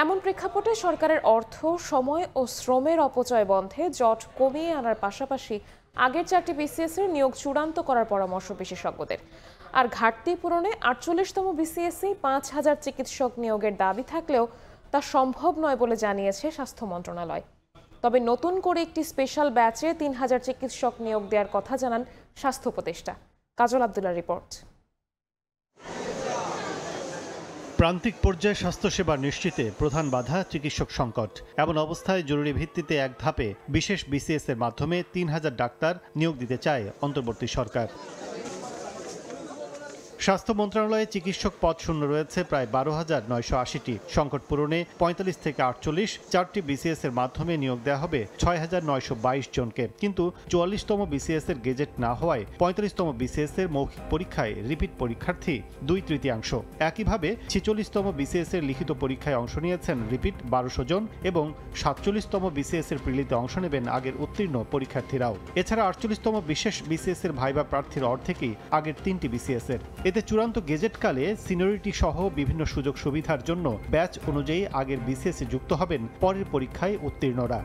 এমন প্রেক্ষাপটে সরকারের অর্থ, সময় ও শ্রমের অপচয় বন্ধে জট কমিয়ে আনার পাশাপাশি আগের 4টি বিসিএস এর নিয়োগ চূড়ান্ত করার পরামর্শ বিশেষজ্ঞদের। আর ঘাটতি পূরণে 48তম বিসিএসে 5000 চিকিৎসক নিয়োগের দাবি থাকলেও তা সম্ভব নয় বলে জানিয়েছে স্বাস্থ্য মন্ত্রণালয়। তবে নতুন করে একটি স্পেশাল ব্যাচে 3000 চিকিৎসক নিয়োগ দেওয়ার কথা জানান স্বাস্থ্য উপদেষ্টা। কাজল আব্দুল্লাহর রিপোর্ট। প্রান্তিক পর্যায়ে স্বাস্থ্যসেবা নিশ্চিতে প্রধান বাধা চিকিৎসক সংকট। এমন অবস্থায় জরুরি ভিত্তিতে এক ধাপে বিশেষ বিসিএস এর মাধ্যমে ৩,০০০ ডাক্তার নিয়োগ দিতে চায় অন্তর্বর্তী সরকার। স্বাস্থ্য মন্ত্রণালয়ে চিকিৎসক পদ শূন্য রয়েছে প্রায় ১২,৯৮০টি। সংকট পূরণে ৪৫ থেকে ৪৮ চারটি বিসিএস এর মাধ্যমে নিয়োগ দেওয়া হবে ৬,৯২২ জনকে। কিন্তু ৪৪তম বিসিএস এর গেজেট না হওয়ায় ৪৫তম বিসিএস এর মৌখিক পরীক্ষায় রিপিট পরীক্ষার্থী ২/৩। একইভাবে ৪৬তম বিসিএস এর লিখিত পরীক্ষায় অংশ নিয়েছেন রিপিট ১২০০ জন এবং ৪৭তম বিসিএস এর প্রিলিতে অংশ নেবেন আগের উত্তীর্ণ পরীক্ষার্থীরাও। এছাড়া ৪৮তম বিশেষ বিসিএস এর ভাইবা প্রার্থীর অর্ধেকই আগের ৩টি বিসিএস এর। এতে চূড়ান্ত গেজেটকালে সিনিয়রিটি সহ বিভিন্ন সুযোগ সুবিধার জন্য ব্যাচ অনুযায়ী আগের বিসিএসে যুক্ত হবেন পরের পরীক্ষায় উত্তীর্ণরা।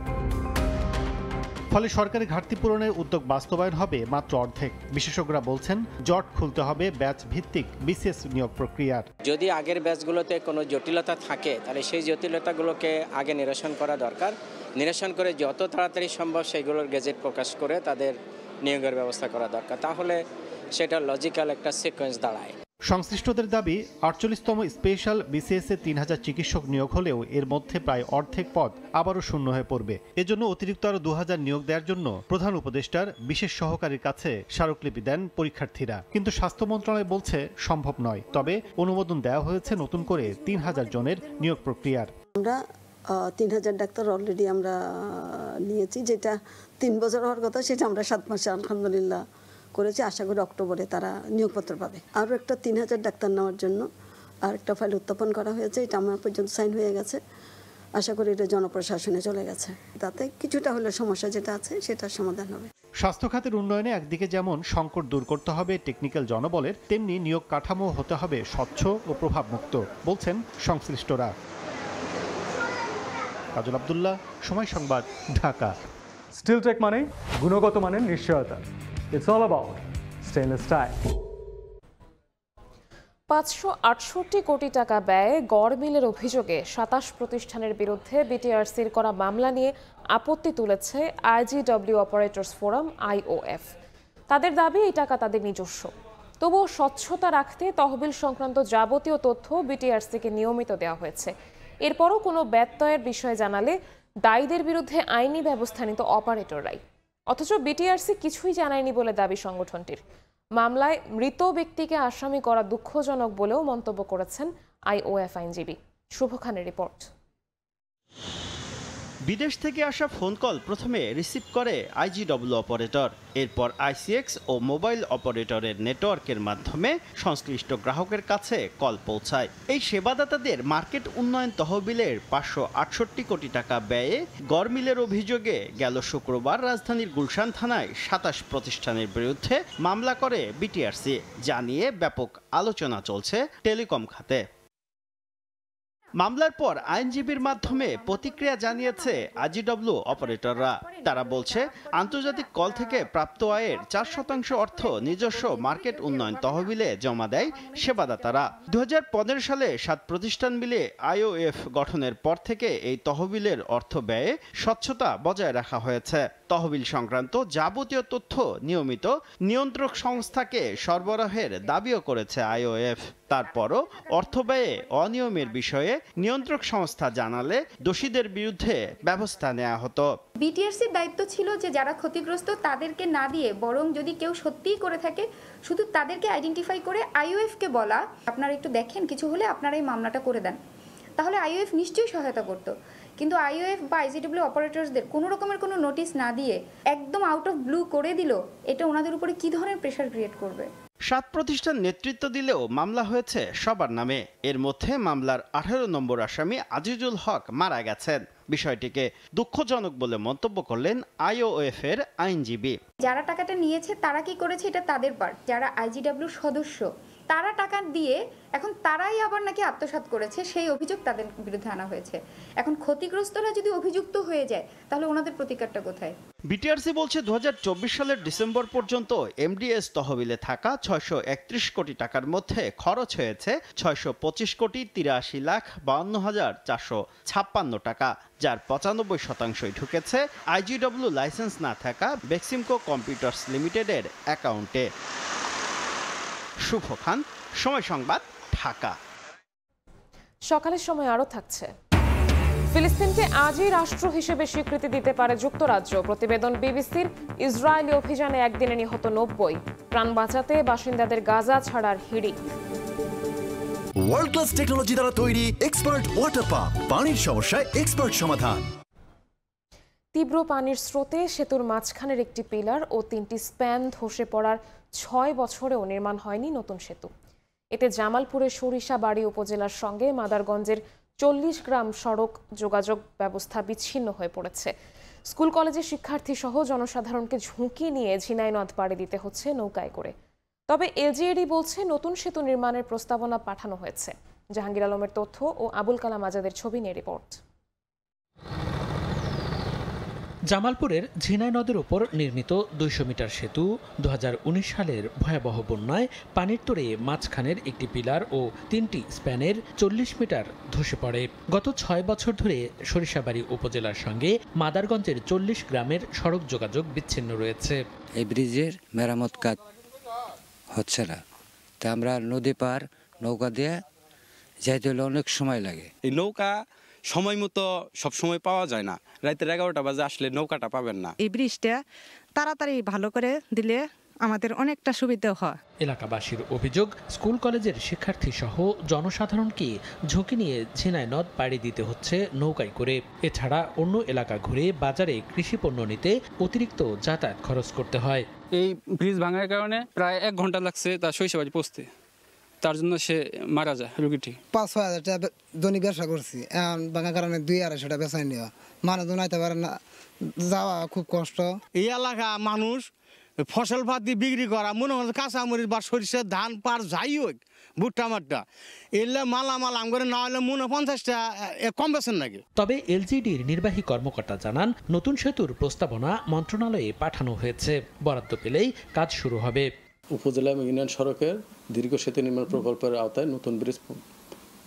ফলে সরকারি ঘাটতি পূরণের উদ্যোগ বাস্তবায়ন হবে মাত্র অর্ধেক। বিশেষজ্ঞরা বলছেন জট খুলতে হবে ব্যাচ ভিত্তিক বিসিএস নিয়োগ প্রক্রিয়ার। যদি আগের ব্যাচগুলোতে কোনো জটিলতা থাকে তাহলে সেই জটিলতাগুলোকে আগে নিরসন করা দরকার। নিরসন করে যত তাড়াতাড়ি সম্ভব সেগুলোর গেজেট প্রকাশ করে তাদের নিয়োগের ব্যবস্থা করা দরকার। তাহলে সেটা লজিক্যাল একটা সিকোয়েন্স দাঁড়ায়। সংশ্লিষ্টদের দাবি ৪৮তম স্পেশাল বিসিএসে ৩,০০০ চিকিৎসক নিয়োগ হলেও এর মধ্যে প্রায় অর্ধেক পদ আবারও শূন্য হয়ে পড়বে। এজন্য অতিরিক্ত আরও ২,০০০ নিয়োগ দেওয়ার জন্য প্রধান উপদেষ্টার বিশেষ সহকারীর কাছে স্মারকলিপি দেন পরীক্ষার্থীরা। কিন্তু স্বাস্থ্য মন্ত্রণালয় বলছে সম্ভব নয়। তবে অনুমোদন দেওয়া হয়েছে নতুন করে ৩,০০০ জনের নিয়োগ প্রক্রিয়ার। আমরা ৩,০০০ ডাক্তার অলরেডি আমরা নিয়েছি, যেটা ৩ বছর হওয়ার কথা সেটা আমরা ৭ মাসে আলহামদুলিল্লাহ করেছি। আশা করি অক্টোবরে তারা নিয়োগপত্র পাবে। আরও একটা ৩,০০০ ডাক্তার নেওয়ার জন্য আর একটা ফাইল উত্থাপন করা হয়েছে, এটা আমার পর্যন্ত সাইন হয়ে গেছে। আশা করি এটা জনপ্রশাসনে চলে গেছে, তাতে কিছুটা হলে সমস্যা যেটা আছে সেটার সমাধান হবে। স্বাস্থ্য খাতের উন্নয়নে একদিকে যেমন সংকট দূর করতে হবে টেকনিক্যাল জনবলের, তেমনি নিয়োগ কাঠামো হতে হবে স্বচ্ছ ও প্রভাবমুক্ত, বলছেন সংশ্লিষ্টরা। কাজল আব্দুল্লাহ, সময় সংবাদ, ঢাকা। স্টিল টেক মানে গুণগত মানের নিশ্চয়তা। It's all about stainless steel. ৫৬৮ কোটি টাকা ব্যয়ে গড় মিলের অভিযোগে ২৭ প্রতিষ্ঠানের বিরুদ্ধে বিটিআরসির করা মামলা নিয়ে আপত্তি তুলেছে আইজিডব্লিউ অপারেটরস ফোরাম IOF। তাদের দাবি এই টাকা তাদের নিজস্ব। তবুও স্বচ্ছতা রাখতে তহবিল সংক্রান্ত যাবতীয় তথ্য বিটিআরসিকে নিয়মিত দেওয়া হয়েছে। এরপরও কোনো ব্যত্যয়ের বিষয়ে জানালে দায়ীদের বিরুদ্ধে আইনি ব্যবস্থা নিত অপারেটররাই। অথচ বিটিআরসি কিছুই জানায়নি বলে দাবি সংগঠনটির। মামলায় মৃত ব্যক্তিকে আসামি করা দুঃখজনক বলেও মন্তব্য করেছেন IOF আইনজীবী। শুভ খানের রিপোর্ট। বিদেশ থেকে আসা ফোন কল প্রথমে রিসিভ করে আইজিডব্লিউ অপারেটর, এরপর ICX ও মোবাইল অপারেটরের নেটওয়ার্কের মাধ্যমে সংশ্লিষ্ট গ্রাহকের কাছে কল পৌঁছায়। এই সেবাদাতাদের মার্কেট উন্নয়ন তহবিলের ৫৬৮ কোটি টাকা ব্যয়ে গড় মিলের অভিযোগে গেল শুক্রবার রাজধানীর গুলশান থানায় ২৭ প্রতিষ্ঠানের বিরুদ্ধে মামলা করে বিটিআরসি, যা নিয়ে ব্যাপক আলোচনা চলছে টেলিকম খাতে। মামলার পর আইনজীবীর মাধ্যমে প্রতিক্রিয়া জানিয়েছে আইজিডব্লিউ অপারেটররা। তারা বলছে আন্তর্জাতিক কল থেকে প্রাপ্ত আয়ের ৪% অর্থ নিজস্ব মার্কেট উন্নয়ন তহবিলে জমা দেয় সেবাদাতারা। ২০১৫ সালে ৭ প্রতিষ্ঠান মিলে IOF গঠনের পর থেকে এই তহবিলের অর্থ ব্যয়ে স্বচ্ছতা বজায় রাখা হয়েছে। তহবিল সংক্রান্ত যাবতীয় তথ্য নিয়মিত নিয়ন্ত্রক সংস্থাকে সরবরাহের দাবিও করেছে IOF। তারপরও অর্থ ব্যয়ে অনিয়মের বিষয়ে নিয়ন্ত্রক সংস্থা জানালে দোষীদের বিরুদ্ধে ব্যবস্থা নেওয়া হতো। বিটিআরসির দায়িত্ব ছিল যে যারা ক্ষতিগ্রস্ত তাদেরকে না দিয়ে বরং যদি কেউ সত্যিই করে থাকে শুধু তাদেরকে আইডেন্টিফাই করে IOF-কে বলা, আপনারা একটু দেখেন কিছু হলে আপনারা এই মামলাটা করে দেন, তাহলে IOF নিশ্চয়ই সহায়তা করতো। কিন্তু IOF বা আইজিডব্লিউ অপারেটরসদের কোনো রকমের কোনো নোটিশ না দিয়ে একদম আউট অফ ব্লু করে দিল, এটা ওনাদের উপরে কি ধরনের প্রেশার ক্রিয়েট করবে? ৭ প্রতিষ্ঠান নেতৃত্ব দিলেও মামলা হয়েছে সবার নামে। এর মধ্যে মামলার ১৮ নম্বর আসামি আজিজুল হক মারা গেছেন। বিষয়টিকে দুঃখজনক বলে মন্তব্য করলেন IOF এর আইনজীবী। যারা টাকাটা নিয়েছে তারা কি করেছে এটা তাদের পার্ট, যারা আইজিডব্লিউ সদস্য তারা টাকা দিয়ে এখন তারাই আবার নাকি আত্মসাৎ করেছে, সেই অভিযোগ তাদের বিরুদ্ধে আনা হয়েছে। এখন ক্ষতিগ্রস্তরা যদি অভিযুক্ত হয়ে যায় তাহলে ওনাদের প্রতিকারটা কোথায়? বিটিআরসি বলছে ২০২৪ সালের ডিসেম্বর পর্যন্ত MDS তহবিলে থাকা ৬৩১ কোটি টাকার মধ্যে খরচ হয়েছে ৬২৫ কোটি ৮৩ লাখ ৫২ হাজার ৪৫৬ টাকা, যার ৯৫% ঢুকেছে আইজিডব্লিউ লাইসেন্স না থাকা বেক্সিমকো কম্পিউটার্স লিমিটেডের অ্যাকাউন্টে। শুভ খান, সময় সংবাদ, ঢাকা। সকালের সময় আরও থাকছে। ফিলিস্তিনকে আজই রাষ্ট্র হিসেবে স্বীকৃতি দিতে পারে যুক্তরাজ্য। প্রতিবেদন বিবিসির। ইসরায়েলি অভিযানে একদিনে নিহত 90, প্রাণ বাঁচাতে বাসিন্দাদের গাজা ছাড়ার হিড়িক। ওয়ার্ল্ড ক্লাস টেকনোলজি দ্বারা তৈরি এক্সপার্ট ওয়াটার পাম্প, পানির সমস্যায় এক্সপার্ট সমাধান। তীব্র পানির স্রোতে সেতুর মাঝখানের একটি পিলার ও 3টি স্প্যান ধসে পড়ার 6 বছরেও নির্মাণ হয়নি নতুন সেতু। এতে জামালপুরের সরিষাবাড়ি উপজেলার সঙ্গে মাদারগঞ্জের 40 গ্রাম সড়ক যোগাযোগ ব্যবস্থা বিচ্ছিন্ন হয়ে পড়েছে। স্কুল কলেজের শিক্ষার্থী সহ জনসাধারণকে ঝুঁকি নিয়ে ঝিনাই নদ পাড়ি দিতে হচ্ছে নৌকায় করে। তবে এলজিইডি বলছে নতুন সেতু নির্মাণের প্রস্তাবনা পাঠানো হয়েছে। জাহাঙ্গীর আলমের তথ্য ও আবুল কালাম আজাদের ছবি নিয়ে রিপোর্ট। জামালপুরের ঝিনাই নদের উপর নির্মিত 200 মিটার সেতু 2019 সালের ভয়াবহ বন্যায় পানির তোড়ে মাঝখানের একটি পিলার ও 3টি স্প্যানের 40 মিটার ধসে পড়ে। গত 6 বছর ধরে সরিষাবাড়ি উপজেলার সঙ্গে মাদারগঞ্জের 40 গ্রামের সড়ক যোগাযোগ বিচ্ছিন্ন রয়েছে। এই ব্রিজের মেরামত কাজ হচ্ছে না, তা আমরা নদী পার নৌকা দিয়ে যাইতে হলে অনেক সময় লাগে। এই নৌকা সময় মতো সবসময় পাওয়া যায় না, রাতের 11টা বাজে আসলে নৌকাটা পাবেন না। এই ব্রিজটা তাড়াতাড়ি ভালো করে দিলে আমাদের অনেকটা সুবিধা হয়। এলাকাবাসীর অভিযোগ, স্কুল কলেজের শিক্ষার্থী সহ জনসাধারণকে ঝুঁকি নিয়ে ঝিনাই নদ পাড়ি দিতে হচ্ছে নৌকায় করে। এছাড়া অন্য এলাকা ঘুরে বাজারে কৃষি পণ্য নিতে অতিরিক্ত যাতায়াত খরচ করতে হয়। এই ব্রিজ ভাঙার কারণে প্রায় 1 ঘন্টা লাগছে তার সরিষাবাড়ি পৌঁছতে, তার জন্য সে মারা যায় রোগীটি। 5-6 টাকা দৈনিক ব্যবসা করছি, এখন ভাঙার কারণে 2-250 টাকা বেচা নেওয়া, মানুষজন আইতে পারে না, যাওয়া খুব কষ্ট। এই এলাকা মানুষ ফসল পাতি বিক্রি করা, মনে হচ্ছে কাঁচামরিচ বা সরিষা ধান পার যাই হোক, ভুট্টা মাট্টা এলে মালামাল আম করে না হলে মনে 50 টাকা কম বেছেন নাকি। তবে এলজিডির নির্বাহী কর্মকর্তা জানান, নতুন সেতুর প্রস্তাবনা মন্ত্রণালয়ে পাঠানো হয়েছে, বরাদ্দ পেলেই কাজ শুরু হবে। উপজেলা এবং ইউনিয়ন সড়কের দীর্ঘ সেতু নির্মাণ প্রকল্পের আওতায় নতুন ব্রিজ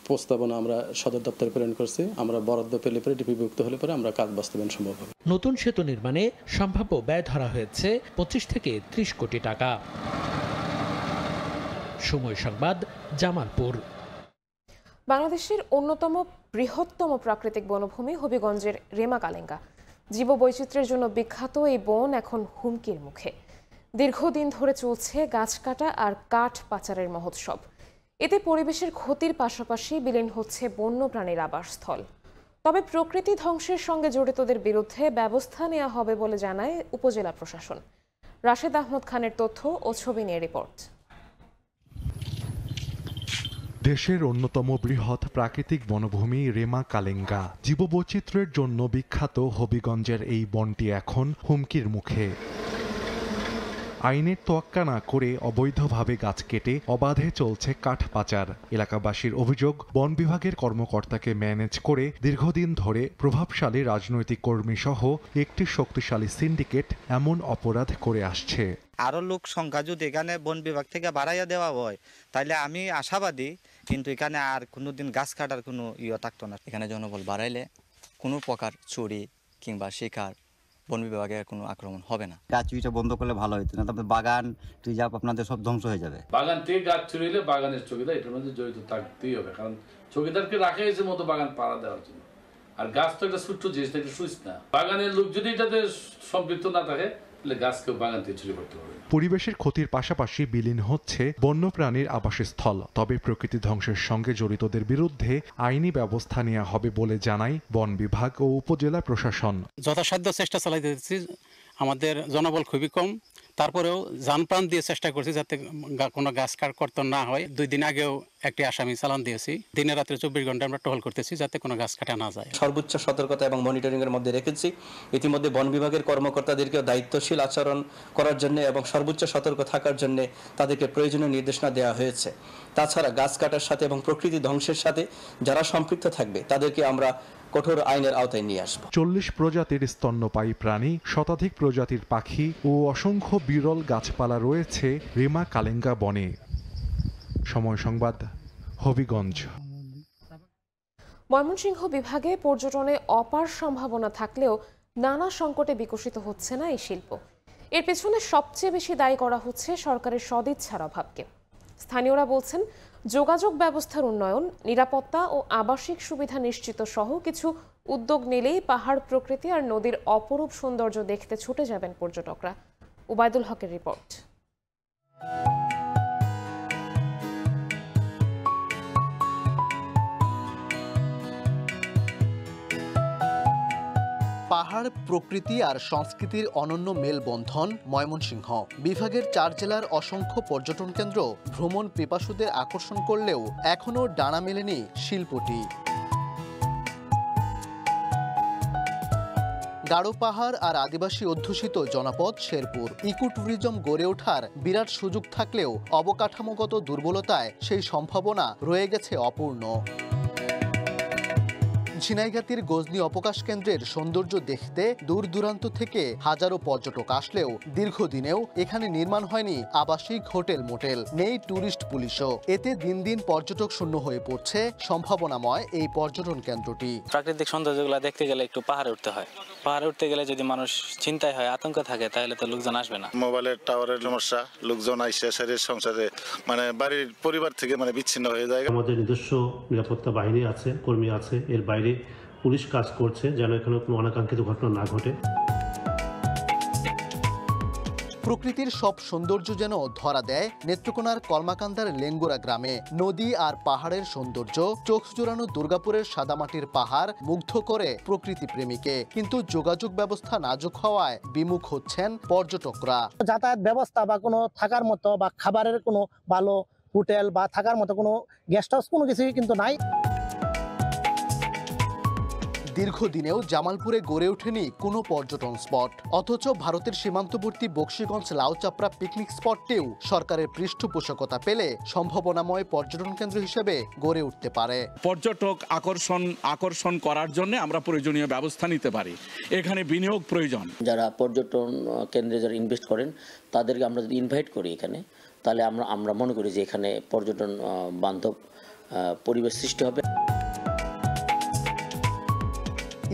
প্রস্তাবনা আমরা সদর দপ্তরে প্রেরণ করছি। আমরা বরাদ্দ পেলে পরে ডিপিভুক্ত হলে পরে আমরা কাজ বাস্তবায়ন সম্ভব হবে। নতুন সেতু নির্মাণে সম্ভাব্য ব্যয় ধরা হয়েছে 25 থেকে 30 কোটি টাকা। সময় সংবাদ, জামালপুর। বাংলাদেশের অন্যতম বৃহত্তম প্রাকৃতিক বনভূমি হবিগঞ্জের রেমা কালেঙ্গা জীববৈচিত্র্যের জন্য বিখ্যাত এই বন এখন হুমকির মুখে। দীর্ঘদিন ধরে চলছে গাছ কাটা আর কাঠ পাচারের মহোৎসব। এতে পরিবেশের ক্ষতির পাশাপাশি বিলীন হচ্ছে বন্যপ্রাণীর আবাসস্থল। তবে প্রকৃতি ধ্বংসের সঙ্গে জড়িতদের বিরুদ্ধে ব্যবস্থা নেওয়া হবে বলে জানায় উপজেলা প্রশাসন। রাশেদ আহমদ খানের তথ্য ও ছবি নিয়ে রিপোর্ট। দেশের অন্যতম বৃহৎ প্রাকৃতিক বনভূমি রেমা কালেঙ্গা জীববৈচিত্র্যের জন্য বিখ্যাত হবিগঞ্জের এই বনটি এখন হুমকির মুখে। আইনের তোয়াক্কা না করে অবৈধভাবে গাছ কেটে অবাধে চলছে কাঠ পাচার। এলাকাবাসীর অভিযোগ, বন বিভাগের কর্মকর্তাকে ম্যানেজ করে দীর্ঘদিন ধরে প্রভাবশালী রাজনৈতিক কর্মী সহ একটি শক্তিশালী সিন্ডিকেট এমন অপরাধ করে আসছে। আরো লোক সংখ্যা যদি এখানে বন বিভাগ থেকে বাড়াইয়া দেওয়া হয় তাহলে আমি আশাবাদী, কিন্তু এখানে আর কোনোদিন গাছ কাটার কোনো থাকতো না। এখানে জনবল বাড়াইলে কোনো প্রকার চুরি কিংবা শিকার বন বিভাগের কোনো আক্রমণ হবে না। গাছ চুরিটা বন্ধ করলে ভালো হতো না, তারপরে বাগান রিজার্ভ আপনাদের সব ধ্বংস হয়ে যাবে। বাগান থেকে গাছ চুরি হলে বাগানের চৌকিদার এটার মধ্যে জড়িত থাকতেই হবে, কারণ চৌকিদারকে রাখা হয়েছে মতো বাগান পাড়া দেওয়ার জন্য। আর গাছ তো একটা ছোট্ট জিনিস, একটা সুইচ না। বাগানের লোক যদি এটাতে সম্পৃক্ত না থাকে তাহলে গাছকেও বাগান থেকে চুরি করতে হবে। পরিবেশের ক্ষতির পাশাপাশি বিলীন হচ্ছে বন্যপ্রাণীর আবাসস্থল। তবে প্রকৃতি ধ্বংসের সঙ্গে জড়িতদের বিরুদ্ধে আইনি ব্যবস্থা নেওয়া হবে বলে জানায় বন বিভাগ ও উপজেলা প্রশাসন। যথাসাধ্য চেষ্টা চালাইতে দিচ্ছি, আমাদের জনবল খুবই কম, তারপরেও জানপ্রাণ দিয়ে চেষ্টা করছি যাতে কোনো গাছ কাট কর্তন না হয়। 2 দিন আগেও একটি আসামি চালান দিয়েছি। দিনে রাত্রে 24 ঘন্টা আমরা টহল করতেছি যাতে কোনো গাছ কাটা না যায়। সর্বোচ্চ সতর্কতা এবং মনিটরিং এর মধ্যে রেখেছি। ইতিমধ্যে বন বিভাগের কর্মকর্তাদেরকে দায়িত্বশীল আচরণ করার জন্য এবং সর্বোচ্চ সতর্ক থাকার জন্য তাদেরকে প্রয়োজনীয় নির্দেশনা দেওয়া হয়েছে। তাছাড়া গাছ কাটার সাথে এবং প্রকৃতি ধ্বংসের সাথে যারা সম্পৃক্ত থাকবে তাদেরকে আমরা কঠোর আইনের আওতায় নিয়ে আসব। 40 প্রজাতির স্তন্যপায়ী প্রাণী, শতাধিক প্রজাতির পাখি ও অসংখ্য বিরল গাছপালা রয়েছে রেমা কালেঙ্গা বনে। সময় সংবাদ, হবিগঞ্জ। ময়মনসিংহ বিভাগে পর্যটনে অপার সম্ভাবনা থাকলেও নানা সংকটে বিকশিত হচ্ছে না এই শিল্প। এর পেছনে সবচেয়ে বেশি দায়ী করা হচ্ছে সরকারের সদিচ্ছার অভাবকে। স্থানীয়রা বলছেন, যোগাযোগ ব্যবস্থার উন্নয়ন, নিরাপত্তা ও আবাসিক সুবিধা নিশ্চিত সহ কিছু উদ্যোগ নিলেই পাহাড় প্রকৃতি আর নদীর অপরূপ সৌন্দর্য দেখতে ছুটে যাবেন পর্যটকরা। উবায়দুল হকের রিপোর্ট। পাহাড়, প্রকৃতি আর সংস্কৃতির অনন্য মেলবন্ধন ময়মনসিংহ বিভাগের 4 জেলার অসংখ্য পর্যটন কেন্দ্র ভ্রমণ পিপাসুদের আকর্ষণ করলেও এখনও ডানা মেলেনি শিল্পটি। গারো পাহাড় আর আদিবাসী অধ্যুষিত জনপদ শেরপুর ইকো ট্যুরিজম গড়ে ওঠার বিরাট সুযোগ থাকলেও অবকাঠামোগত দুর্বলতায় সেই সম্ভাবনা রয়ে গেছে অপূর্ণ। ঝিনাইগাতির গজনী অবকাশ কেন্দ্রের সৌন্দর্য দেখতে দূর দূরান্ত থেকে হাজারো পর্যটক আসলেও দীর্ঘদিনেও এখানে নির্মাণ হয়নি আবাসিক হোটেল মোটেল, নেই ট্যুরিস্ট পুলিশও। এতে দিন দিন পর্যটক শূন্য হয়ে পড়ছে সম্ভাবনাময় এই পর্যটন কেন্দ্রটি। প্রাকৃতিক সৌন্দর্যগুলো দেখতে গেলে একটু পাহাড়ে উঠতে হয়। পাহাড়ে উঠতে গেলে যদি মানুষ চিন্তায় হয়, আতঙ্ক থাকে, তাহলে তো লোকজন আসবে না। মোবাইলের টাওয়ারের সমস্যা, লোকজন আইসে শরীর সংসারে বাড়ির পরিবার থেকে বিচ্ছিন্ন হয়ে যায়। আমাদের নিজস্ব নিরাপত্তা বাহিনী আছে, কর্মী আছে, এর বাইরে পুলিশ কাজ করছে যেন এখানে কোনো অনাকাঙ্ক্ষিত ঘটনা না ঘটে। প্রকৃতির সব সৌন্দর্য যেন ধরা দেয় নেত্রকোনার কলমাকান্দার লেঙ্গুরা গ্রামে। নদী আর পাহাড়ের সৌন্দর্য, চোখ জোড়ানো দুর্গাপুরের সাদামাটির পাহাড় মুগ্ধ করে প্রকৃতি প্রেমীকে, কিন্তু যোগাযোগ ব্যবস্থা নাজুক হওয়ায় বিমুখ হচ্ছেন পর্যটকরা। যাতায়াত ব্যবস্থা বা কোনো থাকার মতো বা খাবারের কোনো ভালো হোটেল বা থাকার মতো কোনো গেস্ট হাউস কোনো কিছুই কিন্তু নাই। দীর্ঘদিনেও জামালপুরে গড়ে ওঠেনি কোনো পর্যটন স্পট, অথচ ভারতের সীমান্তবর্তী বক্সিগঞ্জ লাউচাপড়া পিকনিক স্পটটিও সরকারের পৃষ্ঠপোষকতা পেলে সম্ভাবনাময় পর্যটন কেন্দ্র হিসেবে গড়ে উঠতে পারে। পর্যটক আকর্ষণ করার জন্য আমরা প্রয়োজনীয় ব্যবস্থা নিতে পারি। এখানে বিনিয়োগ প্রয়োজন। যারা পর্যটন কেন্দ্রে যারা ইনভেস্ট করেন তাদেরকে আমরা যদি ইনভাইট করি এখানে, তাহলে আমরা মনে করি যে এখানে পর্যটন বান্ধব পরিবেশ সৃষ্টি হবে।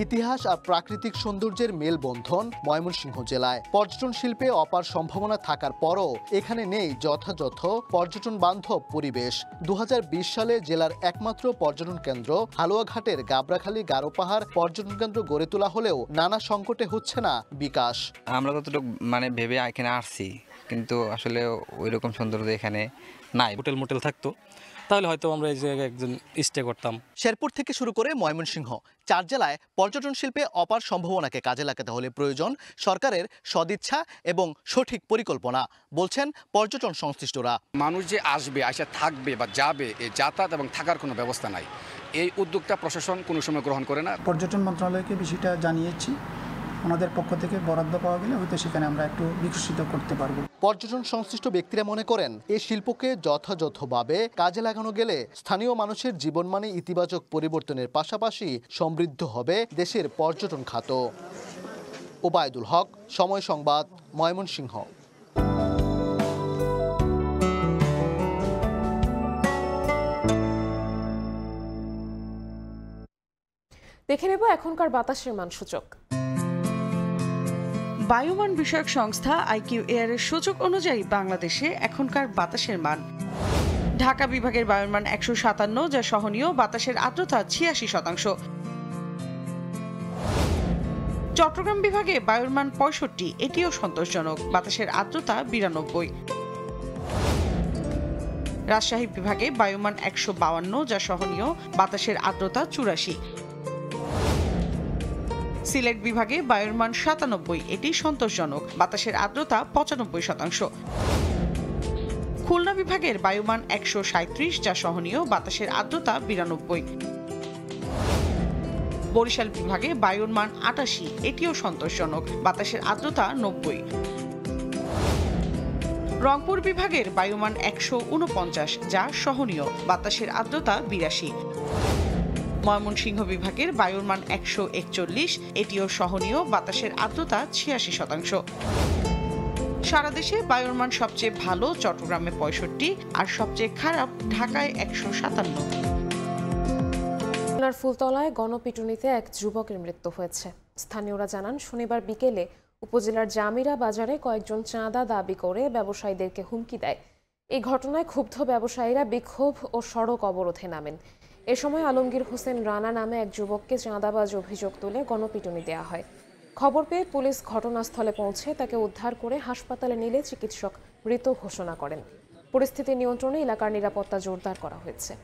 ইতিহাস আর প্রাকৃতিক সৌন্দর্যের মেলবন্ধন ময়মনসিংহ জেলায়। পর্যটন শিল্পে অপার সম্ভাবনা থাকার পরও এখানে নেই যথাযথ পর্যটন বান্ধব পরিবেশ। 2020 সালে জেলার একমাত্র পর্যটন কেন্দ্র হালুয়াঘাটের গাবরাখালী গারো পাহাড় পর্যটন কেন্দ্র গড়ে তোলা হলেও নানা সংকটে হচ্ছে না বিকাশ। আমরা যতটুকু ভেবে এখানে আসছি, কিন্তু আসলে ওই রকম সৌন্দর্য এখানে নাই। হোটেল মোটেল থাকতো তাহলে হয়তো আমরা এই জায়গায় একজন স্টে করতাম। শেরপুর থেকে শুরু করে ময়মনসিংহ 4 জেলায় পর্যটন শিল্পে অপার সম্ভাবনাকে কাজে লাগাতে হলে প্রয়োজন সরকারের সদিচ্ছা এবং সঠিক পরিকল্পনা, বলছেন পর্যটন সংশ্লিষ্টরা। মানুষ যে আসবে, আসে থাকবে বা যাবে, এই যাতায়াত এবং থাকার কোনো ব্যবস্থা নাই। এই উদ্যোগটা প্রশাসন কোনো সময় গ্রহণ করে না। পর্যটন মন্ত্রণালয়কে বিষয়টা জানিয়েছি, ওনাদের পক্ষ থেকে বরাদ্দ পাওয়া গেলে হয়তো সেখানে আমরা একটু বিকশিত করতে পারবো। পর্যটন সংশ্লিষ্ট ব্যক্তিরা মনে করেন এই শিল্পকে যথাযথভাবে কাজে লাগানো গেলে স্থানীয় মানুষের জীবনমানে ইতিবাচক পরিবর্তনের পাশাপাশি সমৃদ্ধ হবে দেশের পর্যটন খাত। ওবায়দুল হক, সময় সংবাদ, ময়মনসিংহ। দেখে নেব এখনকার বাতাসের মান সূচক। বায়ুমান বিষয়ক সংস্থা আইকিউ এয়ার এর সূচক অনুযায়ী বাংলাদেশে এখনকার বাতাসের মান: ঢাকা বিভাগের বায়ুর মান 157, যা সহনীয়, বাতাসের আর্দ্রতা 86%। চট্টগ্রাম বিভাগে বায়ুর মান 65, এটিও সন্তোষজনক, বাতাসের আর্দ্রতা 92। রাজশাহী বিভাগে বায়ুমান 152, যা সহনীয়, বাতাসের আর্দ্রতা 84। সিলেট বিভাগে বায়ুর মান 97, এটি সন্তোষজনক, বাতাসের আর্দ্রতা 95%। খুলনা বিভাগের বায়ুমান 137, যা সহনীয়, বাতাসের আর্দ্রতা 92। বরিশাল বিভাগে বায়ুর মান 88, এটিও সন্তোষজনক, বাতাসের আর্দ্রতা 90। রংপুর বিভাগের বায়ুমান 149, যা সহনীয়, বাতাসের আর্দ্রতা 82। ময়মনসিংহ বিভাগের বায়ুর মান 141, এটিও সহনীয়, বাতাসের আর্দ্রতা 86%। সারা দেশে বায়ুর মান সবচেয়ে ভালো চট্টগ্রামে 65 আর সবচেয়ে খারাপ ঢাকায় 157। ফুলতলায় গণপিটুনিতে এক যুবকের মৃত্যু হয়েছে। স্থানীয়রা জানান, শনিবার বিকেলে উপজেলার জামিরা বাজারে কয়েকজন চাঁদা দাবি করে ব্যবসায়ীদেরকে হুমকি দেয়। এই ঘটনায় ক্ষুব্ধ ব্যবসায়ীরা বিক্ষোভ ও সড়ক অবরোধে নামেন। এ সময় আলমগীর হোসেন রানা নামে এক যুবককে চাঁদাবাজ অভিযোগ তুলে গণপিটুনি দেওয়া হয়। খবর পেয়ে পুলিশ ঘটনাস্থলে পৌঁছে তাকে উদ্ধার করে হাসপাতালে নিলে চিকিৎসক মৃত ঘোষণা করেন। পরিস্থিতি নিয়ন্ত্রণে এলাকার নিরাপত্তা জোরদার করা হয়েছে।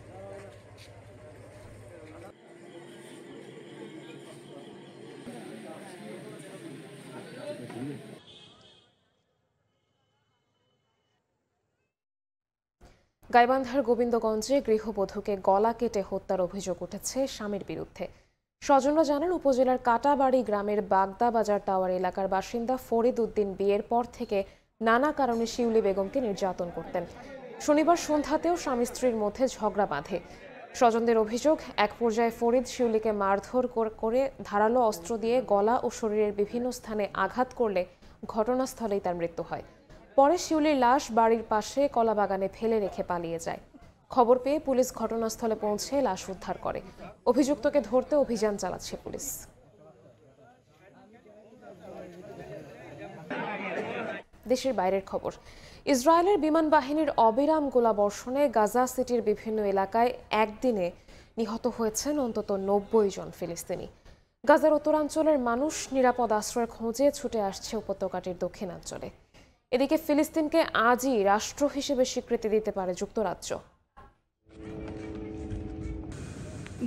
গাইবান্ধার গোবিন্দগঞ্জে গৃহবধূকে গলা কেটে হত্যার অভিযোগ উঠেছে স্বামীর বিরুদ্ধে। স্বজনরা জানান, উপজেলার কাটাবাড়ি গ্রামের বাগদা বাজার টাওয়ার এলাকার বাসিন্দা ফরিদ উদ্দিন বিয়ের পর থেকে নানা কারণে শিউলি বেগমকে নির্যাতন করতেন। শনিবার সন্ধ্যাতেও স্বামী স্ত্রীর মধ্যে ঝগড়া বাঁধে। স্বজনদের অভিযোগ, এক পর্যায়ে ফরিদ শিউলিকে মারধর করে ধারালো অস্ত্র দিয়ে গলা ও শরীরের বিভিন্ন স্থানে আঘাত করলে ঘটনাস্থলেই তার মৃত্যু হয়। পরে শিউলির লাশ বাড়ির পাশে কলাবাগানে ফেলে রেখে পালিয়ে যায়। খবর পেয়ে পুলিশ ঘটনাস্থলে পৌঁছে লাশ উদ্ধার করে। অভিযুক্তকে ধরতে অভিযান চালাচ্ছে পুলিশ। দেশের বাইরের খবর, ইসরায়েলের বিমান বাহিনীর অবিরাম গোলাবর্ষণে গাজা সিটির বিভিন্ন এলাকায় একদিনে নিহত হয়েছেন অন্তত 90 জন ফিলিস্তিনি। গাজার উত্তরাঞ্চলের মানুষ নিরাপদ আশ্রয়ের খোঁজে ছুটে আসছে উপত্যকাটির দক্ষিণাঞ্চলে। এদিকে ফিলিস্তিনকে আজই রাষ্ট্র হিসেবে স্বীকৃতি দিতে পারে যুক্তরাজ্য।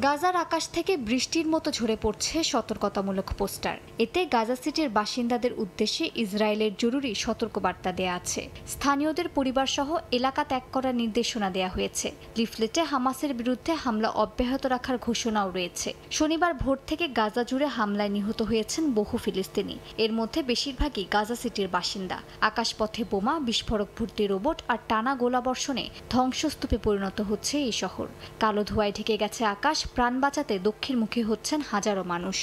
গাজার আকাশ থেকে বৃষ্টির মতো ঝরে পড়ছে সতর্কতামূলক পোস্টার। এতে গাজা সিটির বাসিন্দাদের উদ্দেশ্যে ইসরায়েলের জরুরি সতর্কবার্তা দেয়া আছে। স্থানীয়দের পরিবার সহ এলাকা ত্যাগ করার নির্দেশনা দেয়া হয়েছে। লিফলেটে হামাসের বিরুদ্ধে হামলা অব্যাহত রাখার ঘোষণাও রয়েছে। শনিবার ভোর থেকে গাজা জুড়ে হামলায় নিহত হয়েছেন বহু ফিলিস্তিনি। এর মধ্যে বেশিরভাগই গাজা সিটির বাসিন্দা। আকাশপথে বোমা, বিস্ফোরক ভর্তি রোবট আর টানা গোলাবর্ষণে ধ্বংসস্তূপে পরিণত হচ্ছে এই শহর। কালো ধোঁয়ায় ঢেকে গেছে আকাশ। প্রাণ বাঁচাতে দক্ষিণমুখী হচ্ছেন হাজারো মানুষ।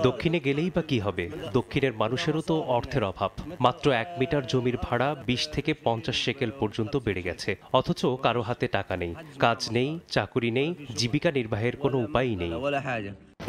দক্ষিণে গেলেই বা কি হবে? দক্ষিণের মানুষেরও তো অর্থের অভাব। মাত্র 1 মিটার জমির ভাড়া 20 থেকে 50 শেকেল পর্যন্ত বেড়ে গেছে। অথচ কারো হাতে টাকা নেই, কাজ নেই, চাকুরি নেই, জীবিকা নির্বাহের কোনো উপায়ই নেই।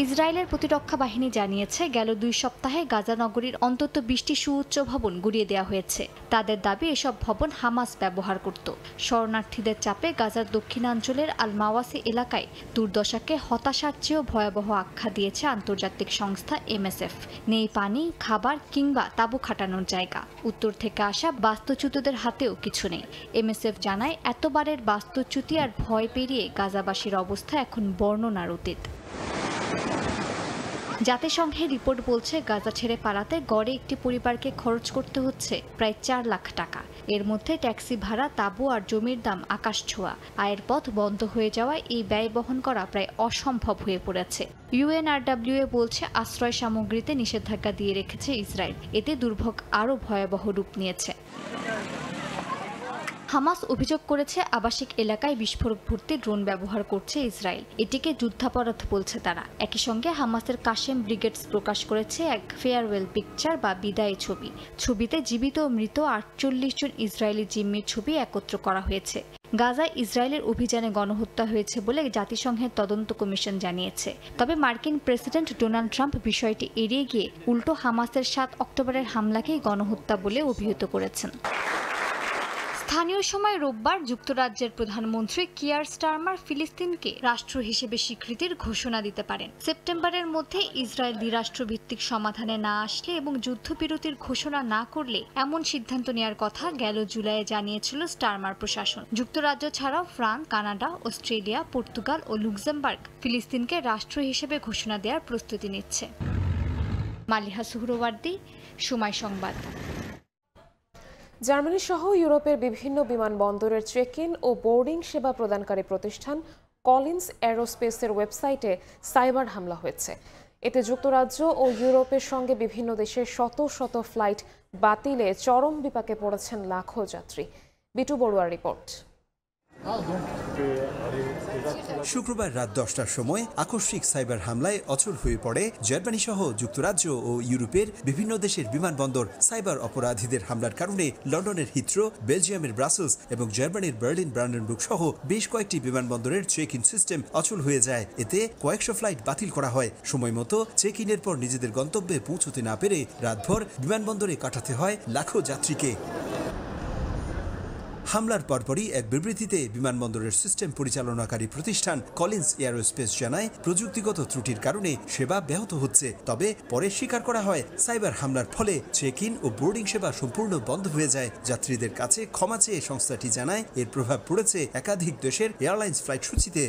ইসরায়েলের প্রতিরক্ষা বাহিনী জানিয়েছে, গেল 2 সপ্তাহে গাজা নগরীর অন্তত 20টি সুউচ্চ ভবন গুড়িয়ে দেওয়া হয়েছে। তাদের দাবি, এসব ভবন হামাস ব্যবহার করত। শরণার্থীদের চাপে গাজার দক্ষিণাঞ্চলের আল মাওয়াসি এলাকায় দুর্দশাকে হতাশার চেয়েও ভয়াবহ আখ্যা দিয়েছে আন্তর্জাতিক সংস্থা MSF। নেই পানি, খাবার কিংবা তাঁবু খাটানোর জায়গা। উত্তর থেকে আসা বাস্তুচ্যুতদের হাতেও কিছু নেই। MSF জানায়, এতবারের বাস্তুচ্যুতি আর ভয় পেরিয়ে গাজাবাসীর অবস্থা এখন বর্ণনার অতীত। জাতিসংঘের রিপোর্ট বলছে, গাজা ছেড়ে পালাতে গড়ে একটি পরিবারকে খরচ করতে হচ্ছে প্রায় 4 লাখ টাকা। এর মধ্যে ট্যাক্সি ভাড়া, তাঁবু আর জমির দাম আকাশ ছোঁয়া। আয়ের পথ বন্ধ হয়ে যাওয়ায় এই ব্যয় বহন করা প্রায় অসম্ভব হয়ে পড়েছে। UNRWA বলছে, আশ্রয় সামগ্রীতে নিষেধাজ্ঞা দিয়ে রেখেছে ইসরায়েল। এতে দুর্ভোগ আরও ভয়াবহ রূপ নিয়েছে। হামাস অভিযোগ করেছে, আবাসিক এলাকায় বিস্ফোরক ভর্তি ড্রোন ব্যবহার করছে ইসরায়েল। এটিকে যুদ্ধাপরাধ বলছে তারা। একই সঙ্গে হামাসের কাশেম ব্রিগেডস প্রকাশ করেছে এক ফেয়ারওয়েল পিকচার বা বিদায় ছবি। ছবিতে জীবিত ও মৃত 48 জন ইসরায়েলি জিম্মির ছবি একত্র করা হয়েছে। গাজায় ইসরায়েলের অভিযানে গণহত্যা হয়েছে বলে জাতিসংঘের তদন্ত কমিশন জানিয়েছে। তবে মার্কিন প্রেসিডেন্ট ডোনাল্ড ট্রাম্প বিষয়টি এড়িয়ে গিয়ে উল্টো হামাসের 7 অক্টোবরের হামলাকেই গণহত্যা বলে অভিহিত করেছেন। স্থানীয় সময় রোববার যুক্তরাজ্যের প্রধানমন্ত্রী কিয়ার স্টারমার ফিলিস্তিনকে রাষ্ট্র হিসেবে স্বীকৃতির ঘোষণা দিতে পারেন। সেপ্টেম্বরের মধ্যে ইসরায়েল দ্বিরাষ্ট্রভিত্তিক সমাধানে না আসলে এবং যুদ্ধবিরতির ঘোষণা না করলে এমন সিদ্ধান্ত নেওয়ার কথা গেল জুলাইয়ে জানিয়েছিল স্টারমার প্রশাসন। যুক্তরাজ্য ছাড়াও ফ্রান্স, কানাডা, অস্ট্রেলিয়া, পর্তুগাল ও লুক্সেমবার্গ ফিলিস্তিনকে রাষ্ট্র হিসেবে ঘোষণা দেওয়ার প্রস্তুতি নিচ্ছে। মালিহা সুহরওয়ার্দী, সময় সংবাদ। জার্মানি সহ ইউরোপের বিভিন্ন বিমানবন্দরের চেক ইন ও বোর্ডিং সেবা প্রদানকারী প্রতিষ্ঠান কলিন্স এরোস্পেসের ওয়েবসাইটে সাইবার হামলা হয়েছে। এতে যুক্তরাজ্য ও ইউরোপের সঙ্গে বিভিন্ন দেশের শত শত ফ্লাইট বাতিলে চরম বিপাকে পড়েছেন লাখো যাত্রী। বিটু বড়ুয়ার রিপোর্ট। শুক্রবার রাত 10টার সময় আকস্মিক সাইবার হামলায় অচল হয়ে পড়ে জার্মানি সহ যুক্তরাজ্য ও ইউরোপের বিভিন্ন দেশের বিমানবন্দর। সাইবার অপরাধীদের হামলার কারণে লন্ডনের হিথ্রো, বেলজিয়ামের ব্রাসেলস এবং জার্মানির বার্লিন ব্রান্ডেনবুর্গ সহ বেশ কয়েকটি বিমানবন্দরের চেক ইন সিস্টেম অচল হয়ে যায়। এতে কয়েকশো ফ্লাইট বাতিল করা হয়। সময় মতো চেক ইনের পর নিজেদের গন্তব্যে পৌঁছতে না পেরে রাতভর বিমানবন্দরে কাটাতে হয় লাখো যাত্রীকে। হামলার পরপরই এক বিবৃতিতে বিমানবন্দরের সিস্টেম পরিচালনাকারী প্রতিষ্ঠান কলিন্স এয়ারোস্পেস জানায় প্রযুক্তিগত ত্রুটির কারণে সেবা ব্যাহত হচ্ছে। তবে পরে স্বীকার করা হয় সাইবার হামলার ফলে চেক ইন ও বোর্ডিং সেবা সম্পূর্ণ বন্ধ হয়ে যায়। যাত্রীদের কাছে ক্ষমা চেয়ে সংস্থাটি জানায় এর প্রভাব পড়েছে একাধিক দেশের এয়ারলাইন্স ফ্লাইট সূচিতে।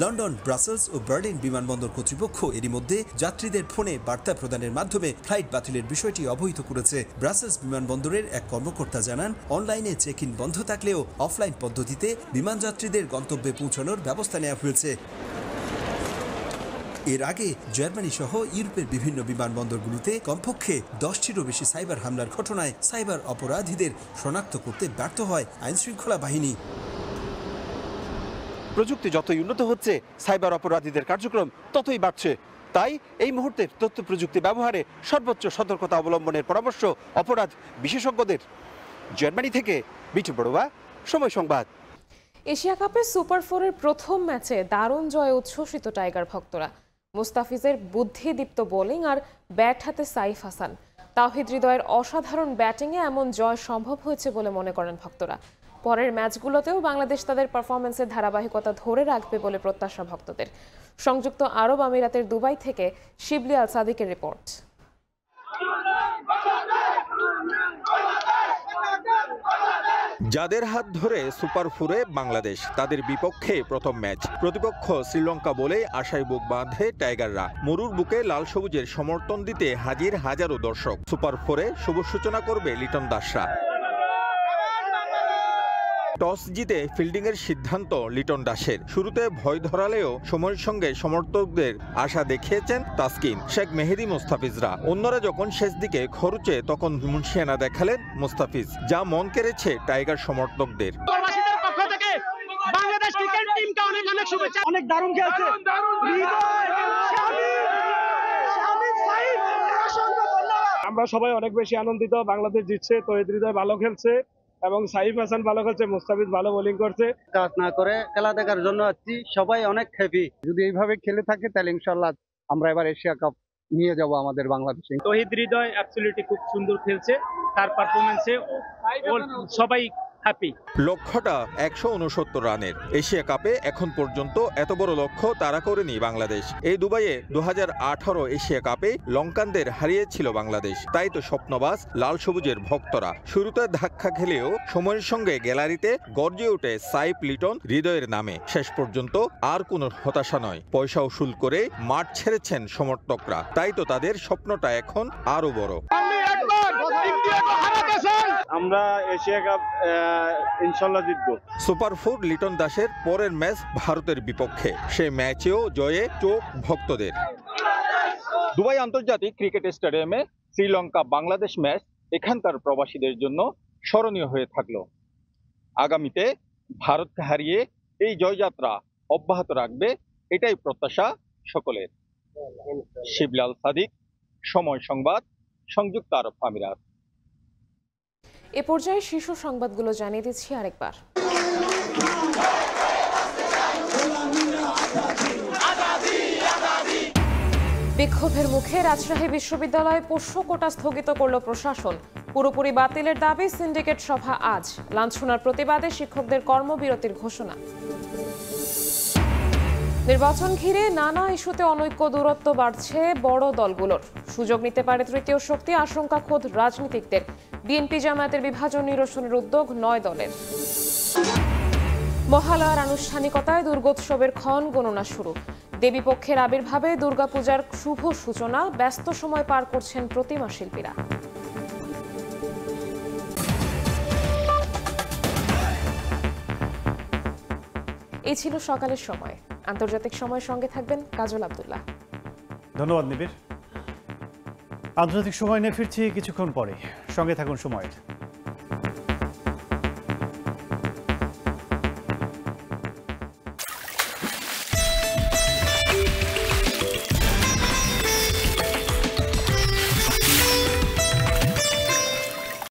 লন্ডন, ব্রাসেলস ও বার্লিন বিমানবন্দর কর্তৃপক্ষ এরই মধ্যে যাত্রীদের ফোনে বার্তা প্রদানের মাধ্যমে ফ্লাইট বাতিলের বিষয়টি অবহিত করেছে। ব্রাসেলস বিমানবন্দরের এক কর্মকর্তা জানান, অনলাইনে চেক ইন বন্ধ থাকলেও অফলাইন পদ্ধতিতে বিমান যাত্রীদের গন্তব্যে পৌঁছানোর ব্যবস্থা নেওয়া হয়েছে। এর আগে জার্মানি সহ ইউরোপের বিভিন্ন বিমানবন্দরগুলোতে কমপক্ষে 10টিরও বেশি সাইবার হামলার ঘটনায় সাইবার অপরাধীদের শনাক্ত করতে ব্যর্থ হয় আইনশৃঙ্খলা বাহিনী। প্রযুক্তি যতই উন্নত হচ্ছে, সাইবার অপরাধীদের কার্যক্রম ততই বাড়ছে। তাই এই মুহূর্তে তথ্য প্রযুক্তি ব্যবহারে সর্বোচ্চ সতর্কতা অবলম্বনের পরামর্শ অপরাধ বিশেষজ্ঞদের। জার্মানি থেকে বিটু বড়ুয়া, সময় সংবাদ। এশিয়া কাপে সুপার 4-এর প্রথম ম্যাচে দারুণ জয়ে উচ্ছ্বসিত টাইগার ভক্তরা। মুস্তাফিজের বুদ্ধিদীপ্ত বোলিং আর ব্যাট হাতে সাইফ হাসান, তাওহিদ হৃদয়ের অসাধারণ ব্যাটিংয়ে এমন জয় সম্ভব হয়েছে বলে মনে করেন ভক্তরা। পরের ম্যাচগুলোতেও বাংলাদেশ তাদের পারফরমেন্সের ধারাবাহিকতা ধরে রাখবে বলে প্রত্যাশা ভক্তদের। সংযুক্ত আরব আমিরাতের দুবাই থেকে শিবলি আল সাদিকের রিপোর্ট। যাদের হাত ধরে সুপার 4-এ বাংলাদেশ, তাদের বিপক্ষে প্রথম ম্যাচ। প্রতিপক্ষ শ্রীলঙ্কা বলে আশায় বুক বাঁধে টাইগাররা। মরুর বুকে লাল সবুজের সমর্থন দিতে হাজির হাজারো দর্শক। সুপার 4-এ শুভ সূচনা করবে লিটন দাসরা। টস জিতে ফিল্ডিংয়ের সিদ্ধান্ত লিটন দাসের। শুরুতে ভয় ধরালেও সময়ের সঙ্গে সমর্থকদের আশা দেখিয়েছেন তাসকিন, শেখ মেহেদি, মুস্তাফিজরা। অন্যরা যখন শেষ দিকে খরচে, তখন মুন্সিয়ানা দেখালেন মুস্তাফিজ, যা মন কেড়েছে টাইগার সমর্থকদের। অনেক দারুণ খেলছে, আমরা সবাই অনেক বেশি আনন্দিত। বাংলাদেশ জিতছে, তৌহিদ হৃদয় ভালো খেলছে এবং সাইফ হাসান ভালো খেলছে, মুস্তাফিজ ভালো বোলিং করছে। কাজ না করে খেলা দেখার জন্য আসছি, সবাই অনেক হ্যাপি। যদি এইভাবে খেলে থাকে তাহলে ইনশাআল্লাহ আমরা এবার এশিয়া কাপ নিয়ে যাব আমাদের বাংলাদেশে। তৌহিদ হৃদয় অ্যাবসলিউটলি খুব সুন্দর খেলছে, তার পারফরম্যান্সে সবাই হ্যাপি। লক্ষ্যটা 169 রানের। এশিয়া কাপে এখন পর্যন্ত এত বড় লক্ষ্য তারা করেনি বাংলাদেশ। এই দুবাইয়ে 2018 এশিয়া কাপে লঙ্কানদের হারিয়েছিল বাংলাদেশ। তাই তো স্বপ্নবাজ লাল সবুজের ভক্তরা। শুরুতে ধাক্কা খেলেও সময়ের সঙ্গে গ্যালারিতে গর্জে ওঠে সাইফ, লিটন, হৃদয়ের নামে। শেষ পর্যন্ত আর কোনো হতাশা নয়, পয়সা উসুল করে মাঠ ছেড়েছেন সমর্থকরা। তাই তো তাদের স্বপ্নটা এখন আরো বড়। আমরা এশিয়া কাপ ইনশাআল্লাহ জিতবো। সুপার 4 লিটন দাসের পরের ম্যাচ ভারতের বিপক্ষে। সে ম্যাচেও জয়ে চোখ ভক্তদের। দুবাই আন্তর্জাতিক ক্রিকেট স্টেডিয়ামে শ্রীলঙ্কা বাংলাদেশ ম্যাচ এখানকার প্রবাসীদের জন্য স্মরণীয় হয়ে থাকলো। আগামীতে ভারতকে হারিয়ে এই জয়যাত্রা অব্যাহত রাখবে, এটাই প্রত্যাশা সকলের। শিবলি আল সাদিক, সময় সংবাদ, সংযুক্ত আরব আমিরাত। এ পর্যায়ে শীর্ষ সংবাদগুলো জানিয়ে দিচ্ছি আরেকবার। বিক্ষোভের মুখে রাজশাহী বিশ্ববিদ্যালয়ে পোষ্য কোটা স্থগিত করল প্রশাসন। পুরোপুরি বাতিলের দাবি সিন্ডিকেট সভা আজ। লাঞ্ছনার প্রতিবাদে শিক্ষকদের কর্মবিরতির ঘোষণা। নির্বাচন ঘিরে নানা ইস্যুতে অনৈক্য, দূরত্ব বাড়ছে বড় দলগুলোর। সুযোগ নিতে পারে তৃতীয় শক্তি, আশঙ্কা খোদ রাজনীতিকদের। বিএনপি জামায়াতের বিভাজন নিরসনের উদ্যোগ 9 দলের। মহালয়ার আনুষ্ঠানিকতায় দুর্গোৎসবের ক্ষণ গণনা শুরু। দেবীপক্ষের আবির্ভাবে দুর্গাপূজার শুভ সূচনা। ব্যস্ত সময় পার করছেন প্রতিমা শিল্পীরা। এই ছিল সকালের সময়। আন্তর্জাতিক সময়ের সঙ্গে থাকবেন কাজল আব্দুল্লাহ। ধন্যবাদ নিবিড়। আন্তর্জাতিক সময় নিয়ে ফিরছি কিছুক্ষণ পরে, সঙ্গে থাকুন সময়ের।